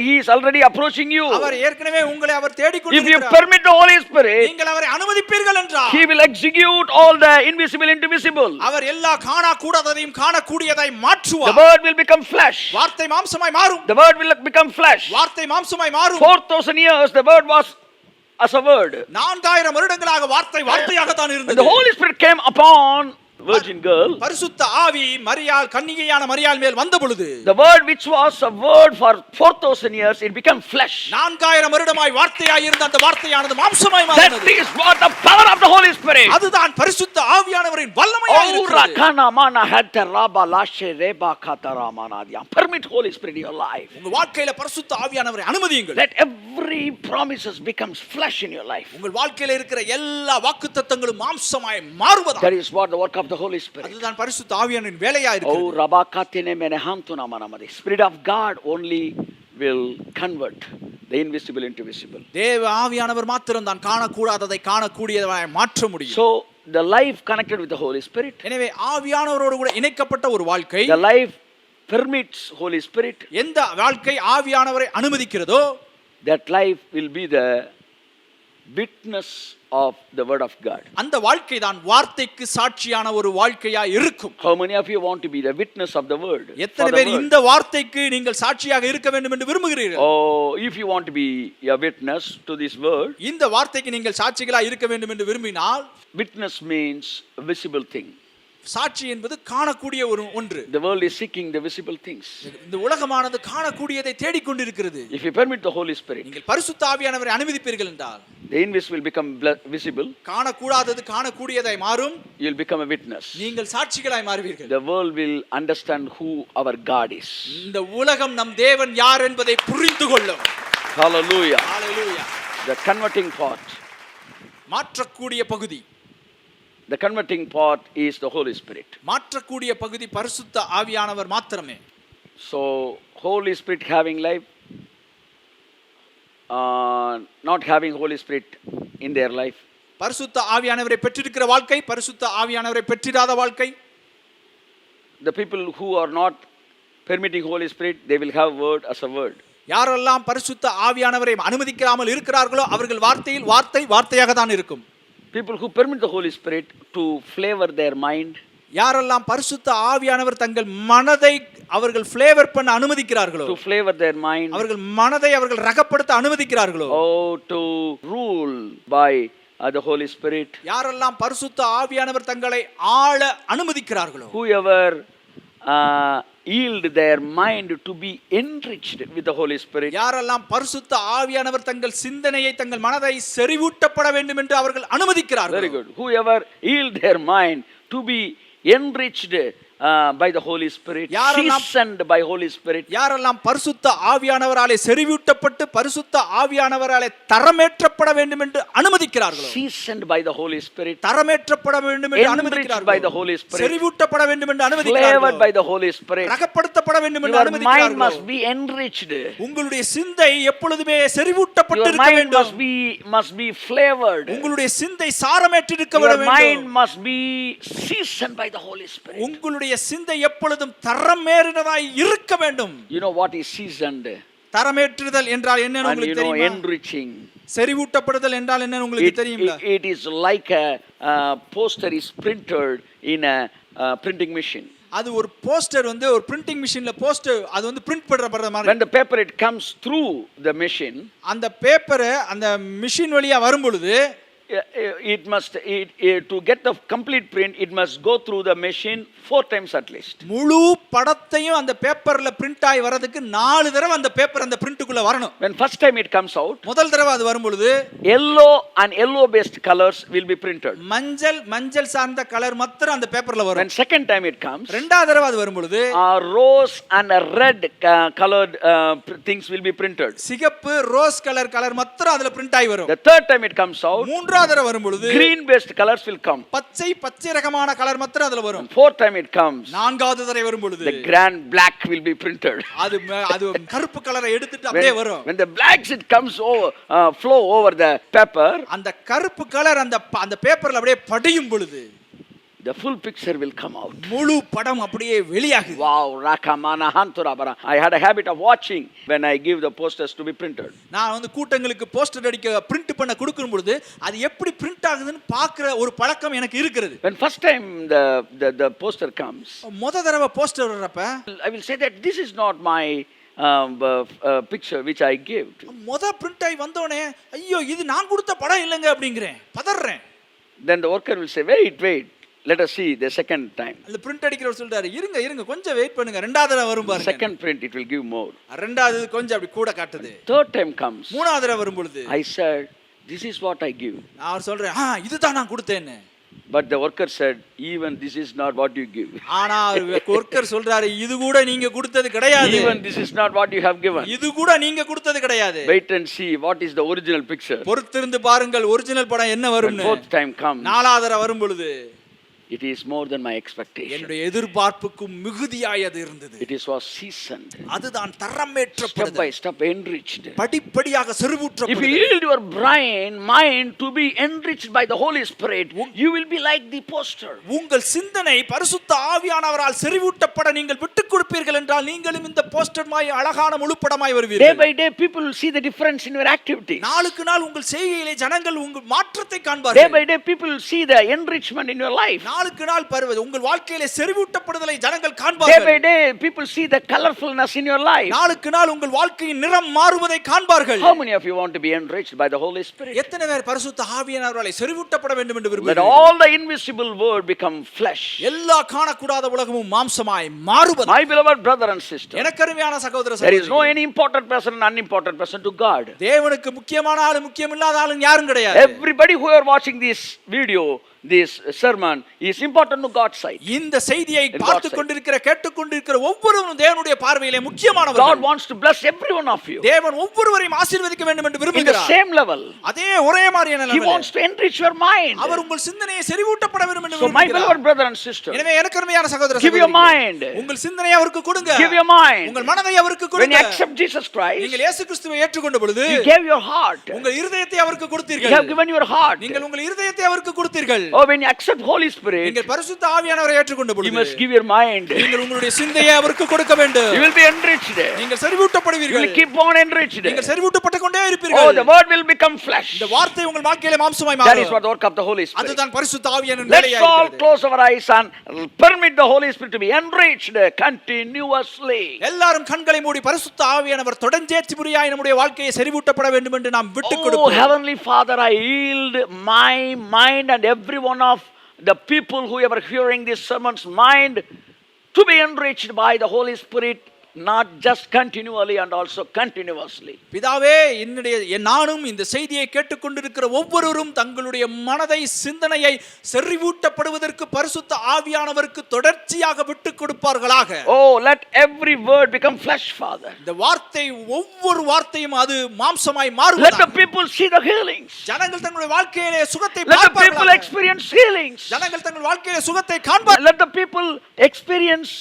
He is already approaching you. அவர் ஏற்கனவே உங்களை அவர் If you தேடிக்கொண்டிருக்கிறார். permit the Holy Spirit, நீங்கள் அவரை அனுமதிப்பீர்கள் என்றால் He will execute all the invisible into visible. அவர் எல்லா காணக்கூடாததையும் காணக்கூடியதை The மாற்றுவார். word will become flesh. வார்த்தை மாம்சமாய் மாறும். The word will become flesh. வார்த்தை மாம்சமாய் மாறும். 4,000 years the word was as a word. 4000 வருடங்களாக வார்த்தையாக தான் When இருந்தது. the Holy Spirit came upon virgin girl, பரிசுத்த ஆவி மரியாள் கன்னிகையான மரியாள் மேல் வந்த பொழுது, the word which was a word for 4,000 years, it became flesh. 4000 வருடமாய் வார்த்தையாய் இருந்த அந்த வார்த்தையானது மாம்சமாய் That மாறினது. is what the power of the Holy Spirit. அதுதான் பரிசுத்த ஆவியானவரின் வல்லமையாய் Oh, இருக்கிறது. rakana mana hatta raba lashe reba katara manadiya. Permit Holy Spirit in your life. உங்க வாழ்க்கையில பரிசுத்த ஆவியானவரை அனுமதியுங்கள். Let every promises becomes flesh in your life. உங்கள் வாழ்க்கையில இருக்கிற எல்லா வாக்குத்தத்தங்களும் மாம்சமாய் மாறுவதா. That is what the work of the Holy Spirit. அதுதான் பரிசுத்த ஆவியானவரின் வேலையாய் Oh, இருக்கிறது. rabakatine menehantuna manamadi. Spirit of God only will convert the invisible into visible. தேவ ஆவியானவர் மாத்திரம் தான் காணக்கூடாததை காணக்கூடியதாய் மாற்ற முடியும். So the life connected with the Holy Spirit, எனவே ஆவியானவரோடு கூட இணைக்கப்பட்ட ஒரு வாழ்க்கை, the life permits Holy Spirit, எந்த வாழ்க்கை ஆவியானவரை அனுமதிக்கிறதோ, that life will be the witness of the word of God. அந்த வாழ்க்கை தான் வார்த்தைக்கு சாட்சியான ஒரு வாழ்க்கையா இருக்கும். How many of you want to be the witness of the word? எத்தனை பேர் இந்த வார்த்தைக்கு நீங்கள் சாட்சியாக இருக்க வேண்டும் என்று விரும்புகிறீர்கள்? Oh, if you want to be a witness to this word, இந்த வார்த்தைக்கு நீங்கள் சாட்சிகளா இருக்க வேண்டும் என்று விரும்பினால், witness means a visible thing. சாட்சி என்பது காணக்கூடிய ஒரு ஒன்று. The world is seeking the visible things. இந்த உலகமானது காணக்கூடியதை தேடிக்கொண்டிருக்கிறது. If you permit the Holy Spirit, நீங்கள் பரிசுத்த ஆவியானவரை அனுமதிப்பீர்கள் என்றால், the invisible will become visible. காணக்கூடாதது காணக்கூடியதாய் மாறும். You will become a witness. நீங்கள் சாட்சிகளாய் மாறுவீர்கள். The world will understand who our God is. இந்த உலகம் நம் தேவன் யார் என்பதை புரிந்து கொள்ளும். Hallelujah. Hallelujah. The converting part. மாற்றக்கூடிய பகுதி. The converting part is the Holy Spirit. மாற்றக்கூடிய பகுதி பரிசுத்த ஆவியானவர் மாத்திரமே. So Holy Spirit having life, not having Holy Spirit in their life. பரிசுத்த ஆவியானவரை பெற்றிருக்கிற வாழ்க்கை, பரிசுத்த ஆவியானவரை பெற்றிராத வாழ்க்கை. The people who are not permitting Holy Spirit, they will have word as a word. யாரெல்லாம் பரிசுத்த ஆவியானவரை அனுமதிக்காமல் இருக்கிறார்களோ அவர்கள் வார்த்தையில் வார்த்தையாக தான் இருக்கும். People who permit the Holy Spirit to flavor their mind, யாரெல்லாம் பரிசுத்த ஆவியானவர் தங்கள் மனதை அவர்கள் ஃப்ளேவர் பண்ண அனுமதிக்கிறார்களோ, to flavor their mind, அவர்கள் மனதை அவர்கள் ரகப்படுத்த அனுமதிக்கிறார்களோ, oh, to rule by the Holy Spirit, யாரெல்லாம் பரிசுத்த ஆவியானவர் தங்களை ஆள அனுமதிக்கிறார்களோ, whoever yield their mind to be enriched with the Holy Spirit, யாரெல்லாம் பரிசுத்த ஆவியானவர் தங்கள் சிந்தனையை தங்கள் மனதை செறிவூட்டப்பட வேண்டும் என்று அவர்கள் அனுமதிக்கிறார்கள். very good, whoever yield their mind to be enriched by the Holy Spirit, seasoned by Holy Spirit, யாரெல்லாம் பரிசுத்த ஆவியானவராலே செறிவூட்டப்பட்டு பரிசுத்த ஆவியானவராலே தரமேற்றப்பட வேண்டும் என்று அனுமதிக்கிறார்களோ, seasoned by the Holy Spirit, தரமேற்றப்பட வேண்டும் என்று enriched அனுமதிக்கிறார்கள், by the Holy Spirit, செறிவூட்டப்பட வேண்டும் என்று flavored அனுமதிக்கிறார்கள், by the Holy Spirit, ரகப்படுத்தப்பட வேண்டும் என்று your mind அனுமதிக்கிறார்கள். must be enriched, உங்களுடைய சிந்தை எப்பொழுதுமே செறிவூட்டப்பட்டு your இருக்க mind வேண்டும். must be flavored, உங்களுடைய சிந்தை சாரமேற்றிருக்க your வேண்டும். mind must be seasoned by the Holy Spirit. உங்களுடைய சிந்தை எப்பொழுதும் தரமேறினதாய் இருக்க வேண்டும். You know what is seasoned? தரமேற்றுதல் என்றால் என்னன்னு And you உங்களுக்கு know தெரியுமா? enriching. செறிவூட்டப்படுதல் என்றால் என்னன்னு உங்களுக்கு தெரியுமா? It is like a poster is printed in a printing machine. அது ஒரு போஸ்டர் வந்து ஒரு பிரிண்டிங் மிஷின்ல போஸ்டர் அது வந்து பிரிண்ட் பண்ற மாதிரி. When the paper it comes through the machine, அந்த பேப்பர் அந்த மிஷின் வழியா வரும் பொழுது it must to get the complete print it must go through the machine 4 times at least. முழு படத்தையும் அந்த பேப்பர்ல பிரிண்ட் ஆகி வரதுக்கு 4 தடவை அந்த பேப்பர் அந்த பிரிண்ட்க்குள்ள வரணும். When first time it comes out, முதல் தடவை அது வரும் பொழுது yellow and yellow based colors will be printed. மஞ்சள் சார்ந்த கலர் மாத்திரம் அந்த பேப்பர்ல வரும். When second time it comes, இரண்டாவது தடவை அது வரும் பொழுது rose and red colored things will be printed. சிகப்பு ரோஸ் கலர் மாத்திரம் அதுல பிரிண்ட் ஆகி வரும். The third time it comes out, மூன்றாவது தடவை வரும் பொழுது green based colors will come. பச்சை ரகமான கலர் மாத்திரம் அதுல வரும். Fourth time it comes, நான்காவது தடவை வரும் பொழுது the grand black will be printed. அது கருப்பு கலரை எடுத்துட்டு அப்படியே வரும். When the blacks it comes over flow over the paper, அந்த கருப்பு கலர் அந்த பேப்பர்ல அப்படியே படியும் பொழுது the full picture will come out. முழு படம் அப்படியே வெளியாகுது. Wow, rakamana hanturabara. I had a habit of watching when I give the posters to be printed. நான் வந்து கூட்டங்களுக்கு போஸ்டர் அடிக்க பிரிண்ட் பண்ண கொடுக்கும் பொழுது அது எப்படி பிரிண்ட் ஆகுதுன்னு பார்க்குற ஒரு பழக்கம் எனக்கு இருக்கிறது. When first time the poster comes, முத தடவை போஸ்டர் வர்றப்ப I will say that this is not my picture which I gave to. முத பிரிண்ட் ஆகி வந்தோடனே ஐயோ இது நான் கொடுத்த படம் இல்லைங்க அப்படிங்கிறேன், பதறேன். Then the worker will say, wait. let us see the second time. அந்த பிரிண்ட் அடிக்கிறவர் சொல்றாரு, இருங்க இருங்க கொஞ்சம் வெயிட் பண்ணுங்க, ரெண்டாவது தடவை வரும் பாருங்க. Second print, it will give more. ரெண்டாவது கொஞ்சம் அப்படி கூட காட்டுது. Third time comes. மூணாவது தடவை வரும் பொழுது I said, this is what I give. அவர் சொல்றேன், இதுதான் நான் கொடுத்தேன்னு. But the worker said, even this is not what you give. ஆனா ஒர்க்கர் சொல்றாரு, இது கூட நீங்க கொடுத்தது கிடையாது. Even this is not what you have given. இது கூட நீங்க கொடுத்தது கிடையாது. Wait and see what is the original picture. பொறுத்திருந்து பாருங்கள் ஒரிஜினல் படம் என்ன வரும்னு. Fourth time comes. நாலாவது தடவை வரும் பொழுது it is more than my expectation. என்னுடைய எதிர்பார்ப்புக்கு மிகுதியாய் அது இருந்தது. It was seasoned. அதுதான் தரமேற்றப்படுது. Step by step enriched. படிப்படியாக செறிவூற்றப்படுது. If you yield your mind to be enriched by the Holy Spirit, you will be like the poster. உங்கள் சிந்தனை பரிசுத்த ஆவியானவரால் செறிவூட்டப்பட நீங்கள் விட்டுக் கொடுப்பீர்கள் என்றால் நீங்களும் இந்த போஸ்டர்மாய் அழகான முழுப்படமாய் வருவீர்கள். Day by day people will see the difference in your activities. நாளுக்கு நாள் உங்கள் செய்கையிலே ஜனங்கள் உங்கள் மாற்றத்தை காண்பார்கள். Day by day people will see the enrichment in your life. நாளுக்கு நாள் பருவது உங்கள் வாழ்க்கையிலே செறிவூட்டப்படுதலை ஜனங்கள் காண்பார்கள். Day by day people see the colorfulness in your life. நாளுக்கு நாள் உங்கள் வாழ்க்கையின் நிறம் மாறுவதை காண்பார்கள். How many of you want to be enriched by the Holy Spirit? எத்தனை பேர் பரிசுத்த ஆவியானவரால் செறிவூட்டப்பட வேண்டும் என்று Let விரும்புகிறீர்கள்? all the invisible world become flesh. எல்லா காணக்கூடாத உலகமும் மாம்சமாய் மாறுவது. My beloved brother and sister, எனக்கு அருமையான சகோதர there is no சகோதரிகளே, any important person and unimportant person to God. தேவனுக்கு முக்கியமான ஆளு முக்கியமில்லாத ஆளு யாரும் கிடையாது. Everybody who are watching this video, this sermon is important to God's sight. இந்த செய்தியை பார்த்து கொண்டிருக்கிற கேட்டுக்கொண்டிருக்கிற ஒவ்வொருவரும் தேவனுடைய பார்வையிலே முக்கியமானவர்கள். God wants to bless every one of you. தேவன் ஒவ்வொருவரையும் ஆசீர்வதிக்க வேண்டும் என்று In the விரும்புகிறார். same level. அதே ஒரே மாதிரியான He நிலையில் wants to enrich your mind. அவர் உங்கள் சிந்தனையை செறிவூட்டப்பட வேண்டும் என்று So my விரும்புகிறார். beloved brother and sister, எனவே எனக்கு அருமையான சகோதர give your சகோதரிகளே, mind. உங்கள் சிந்தனையை அவருக்கு கொடுங்க. Give your mind. உங்கள் மனதை அவருக்கு When you கொடுங்க. accept Jesus Christ, நீங்கள் இயேசு கிறிஸ்துவை ஏற்றுக்கொண்ட பொழுது you gave your heart. உங்கள் இருதயத்தை அவருக்கு You கொடுத்தீர்கள். have given your heart. நீங்கள் உங்கள் இருதயத்தை அவருக்கு கொடுத்தீர்கள். Oh, when you accept Holy Spirit, நீங்கள் பரிசுத்த ஆவியானவரை ஏற்றுக்கொண்ட you பொழுது must give your mind. நீங்கள் உங்களுடைய சிந்தையை அவருக்கு கொடுக்க வேண்டும். You will be enriched. நீங்கள் You செறிவூட்டப்படுவீர்கள். will keep on enriched. நீங்கள் செறிவூட்டப்பட்டு கொண்டே Oh, இருப்பீர்கள். the word will become flesh. இந்த வார்த்தை உங்கள் வாழ்க்கையிலே மாம்சமாய் That is மாறும். what the work of the Holy Spirit. அதுதான் பரிசுத்த ஆவியானவரின் Let's வேலையாக all இருக்கிறது. close our eyes and permit the Holy Spirit to be enriched continuously. எல்லாரும் கண்களை மூடி பரிசுத்த ஆவியானவர் தொடர்ந்தேற்றி முறையாய் நம்முடைய வாழ்க்கையை செறிவூட்டப்பட வேண்டும் என்று நாம் விட்டுக் Oh, கொடுப்போம். Heavenly Father, I yield my mind and every one of the people who are hearing this sermon's mind to be enriched by the Holy Spirit, not just continually and also continuously. பிதாவே, நானும் இந்த செய்தியை கேட்டுக்கொண்டிருக்கிற ஒவ்வொருவரும் தங்களுடைய மனதை சிந்தனையை செறிவூட்டப்படுவதற்கு பரிசுத்த ஆவியானவருக்கு தொடர்ச்சியாக விட்டுக் கொடுப்பார்களாக. Oh, let every word become flesh, Father. இந்த வார்த்தை ஒவ்வொரு வார்த்தையும் அது மாம்சமாய் Let the மாறுவதாக. people see the healings. ஜனங்கள் தங்களுடைய வாழ்க்கையிலே சுகத்தை Let the people பார்ப்பார்களாக. experience healings. ஜனங்கள் தங்கள் வாழ்க்கையிலே சுகத்தை காண்பார்கள். Let the people experience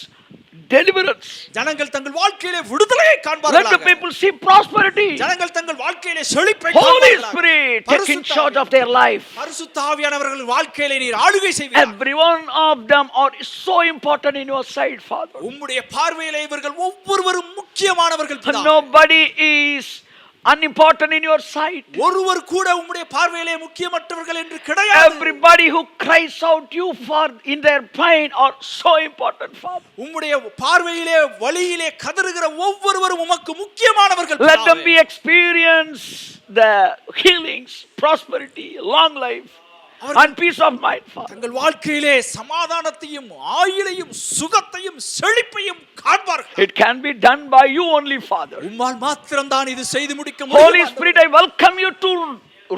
deliverance. ஜனங்கள் தங்கள் வாழ்க்கையிலே விடுதலையை Let the காண்பார்களாக. people see prosperity. ஜனங்கள் தங்கள் வாழ்க்கையிலே செழிப்பை Holy காண்பார்களாக. Spirit, take in பரிசுத்த charge of their life. பரிசுத்த ஆவியானவர்கள் வாழ்க்கையிலே நீர் ஆளுகை செய்வீர். Every one of them are so important in your sight, Father. உம்முடைய பார்வையிலே இவர்கள் ஒவ்வொருவரும் முக்கியமானவர்கள் பிதாவே. Nobody is unimportant in your sight. ஒருவர் கூட உம்முடைய பார்வையிலே முக்கியமற்றவர்கள் என்று கிடையாது. Everybody who cries out you for in their pain are so important, Father. உம்முடைய பார்வையிலே வலியிலே கதறுகிற ஒவ்வொருவரும் உமக்கு முக்கியமானவர்கள் Let them பிதாவே. be experience the healings, prosperity, long life and peace of mind, Father. தங்கள் வாழ்க்கையிலே சமாதானத்தையும் ஆயுளையும் சுகத்தையும் செழிப்பையும் காண்பார்கள். It can be done by you only, Father. உம்மால் மாத்திரம்தான் இது செய்து முடிக்க Holy முடியும். Spirit, I welcome you to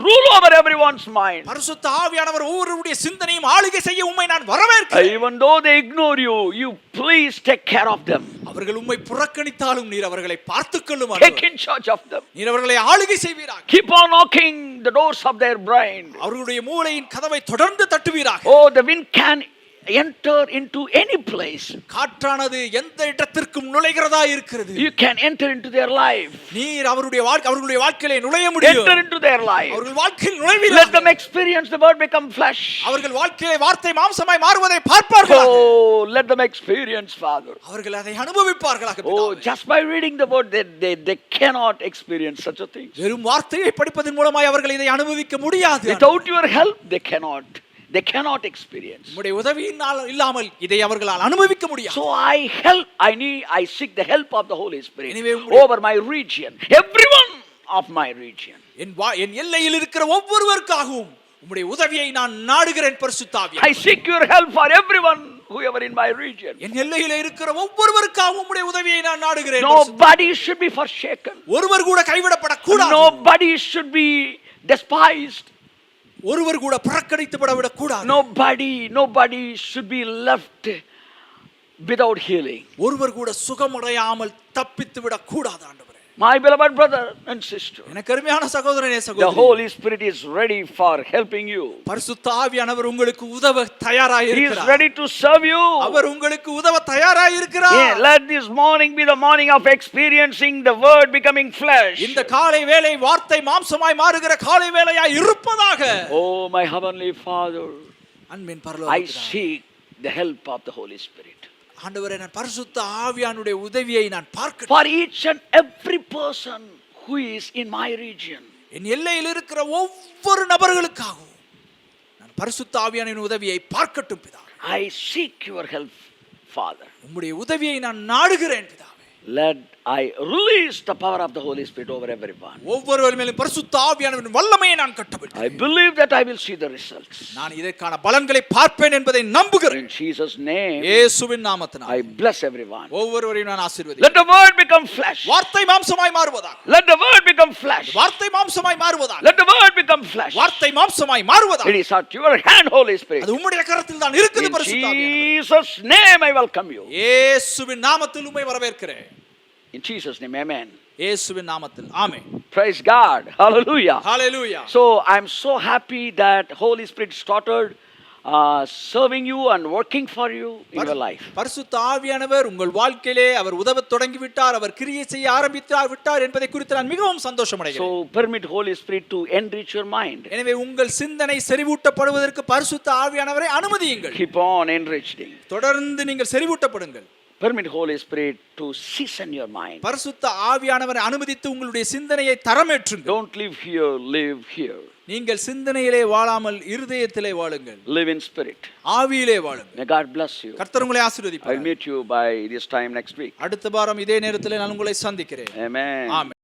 rule over everyone's mind. பரிசுத்த ஆவியானவர் ஒவ்வொருவருடைய சிந்தனையும் ஆளுகை செய்ய உம்மை நான் வரவேற்கிறேன். Even though they ignore you, you please take care of them. அவர்கள் உம்மை புறக்கணித்தாலும் நீர் அவர்களை பார்த்துக்கொள்ளும். Take in charge of them. நீர் அவர்களை ஆளுகை செய்வீராக. Keep on knocking the doors of their brain. அவர்களுடைய மூளையின் கதவை தொடர்ந்து தட்டுவீராக. Oh, the wind can enter into any place. காற்றானது எந்த இடத்திற்கும் நுழைகிறதா இருக்கிறது. You can enter into their life. நீர் அவருடைய வாழ்க்கையிலே நுழைய முடியும். Enter into their life. அவர்கள் வாழ்க்கையில் Let நுழைவீராக. them experience the word become flesh. அவர்கள் வாழ்க்கையிலே வார்த்தை மாம்சமாய் மாறுவதை பார்ப்பார்கள். Oh, let them experience, Father. அவர்கள் அதை அனுபவிப்பார்களாக. Oh, பிதாவே. just by reading the word, they cannot experience such a thing. வெறும் வார்த்தையை படிப்பதன் மூலமாய் அவர்கள் இதை அனுபவிக்க முடியாது. Without your help, they cannot experience. உம்முடைய உதவியினால் இல்லாமல் இதை அவர்களால் அனுபவிக்க முடியாது. So I seek the help of the Holy Spirit எனவே உம்முடைய- over my region, everyone of my region. என் எல்லையில் இருக்கிற ஒவ்வொருவருக்காகவும் உம்முடைய உதவியை நான் நாடுகிறேன் பரிசுத்த I ஆவியானவரே. seek your help for everyone, whoever in my region. என் எல்லையிலே இருக்கிற ஒவ்வொருவருக்காகவும் உம்முடைய உதவியை நான் நாடுகிறேன் பரிசுத்த. Nobody should be forsaken. ஒருவர் கூட கைவிடப்படக்கூடாது. Nobody should be despised. ஒருவர் கூட புறக்கணித்துவிடக் கூடாது. Nobody should be left without healing. ஒருவர் கூட சுகமடையாமல் தப்பித்து விடக் கூடாது ஆண்டவரே. My beloved brother and sister, எனக்கு அருமையான சகோதரனே the சகோதரி, Holy Spirit is ready for helping you. பரிசுத்த ஆவியானவர் உங்களுக்கு உதவ தயாராய் He is இருக்கிறார். ready to serve you. அவர் உங்களுக்கு உதவ தயாராய் இருக்கிறார். Yeah, let this morning be the morning of experiencing the word becoming flesh. இந்த காலை வேளை வார்த்தை மாம்சமாய் மாறுகிற காலை வேளையாய் இருப்பதாக. Oh my heavenly Father, அன்பின் I பரலோக seek the help of the Holy Spirit. ஆண்டவரே, நான் பரிசுத்த ஆவியானுடைய உதவியை நான் பார்க்கிறேன். For each and every person who is in my region. என் எல்லையில் இருக்கிற ஒவ்வொரு நபர்களுக்காகவும் நான் பரிசுத்த ஆவியானின் உதவியை பார்க்கட்டும் பிதாவே. I seek your help, Father. உம்முடைய உதவியை நான் நாடுகிறேன் பிதாவே. Let I release the power of the Holy Spirit over everyone. ஒவ்வொருவர் மேலும் பரிசுத்த ஆவியானவரின் வல்லமையை நான் கட்டவிட்டேன். I believe that I will see the results. நான் இதற்கான பலன்களை பார்ப்பேன் என்பதை நம்புகிறேன். In Jesus' name, இயேசுவின் நாமத்தினால் I bless everyone. ஒவ்வொருவரையும் நான் ஆசீர்வதிக்கிறேன். Let the word become flesh. வார்த்தை மாம்சமாய் மாறுவதாக. Let the word become flesh. வார்த்தை மாம்சமாய் மாறுவதாக. Let the word become flesh. வார்த்தை மாம்சமாய் மாறுவதாக. It is at your hand, Holy Spirit. அது உம்முடைய கரத்தில் தான் இருக்குது In பரிசுத்த ஆவியானவரே. Jesus' name I welcome you. இயேசுவின் நாமத்தில் உம்மை வரவேற்கிறேன். In Jesus' name, amen. இயேசுவின் நாமத்தில் ஆமென். Praise God. Hallelujah. Hallelujah. So I'm so happy that Holy Spirit started serving you and working for you in your life. பரிசுத்த ஆவியானவர் உங்கள் வாழ்க்கையிலே அவர் உதவத் தொடங்கி விட்டார், அவர் கிரியை செய்ய விட்டார் என்பதை குறித்து நான் மிகவும் சந்தோஷம் அடைகிறேன். So permit Holy Spirit to enrich your mind. எனவே உங்கள் சிந்தனை செறிவூட்டப்படுவதற்கு பரிசுத்த ஆவியானவரை அனுமதியுங்கள். Keep on enriching. தொடர்ந்து நீங்கள் செறிவூட்டப்படுங்கள். Permit Holy Spirit to season your mind. பரிசுத்த ஆவியானவரை அனுமதித்து உங்களுடைய சிந்தனையை தரமேற்றுங்கள். Don't live here, live here. நீங்கள் சிந்தனையிலே வாழாமல் இருதயத்திலே வாழுங்கள். Live in spirit. ஆவியிலே வாழுங்கள். May God bless you. கர்த்தர் உங்களை I'll ஆசீர்வதிப்பார். meet you by this time next week. அடுத்த வாரம் இதே நேரத்திலே நான் உங்களை சந்திக்கிறேன். Amen. ஆமென்.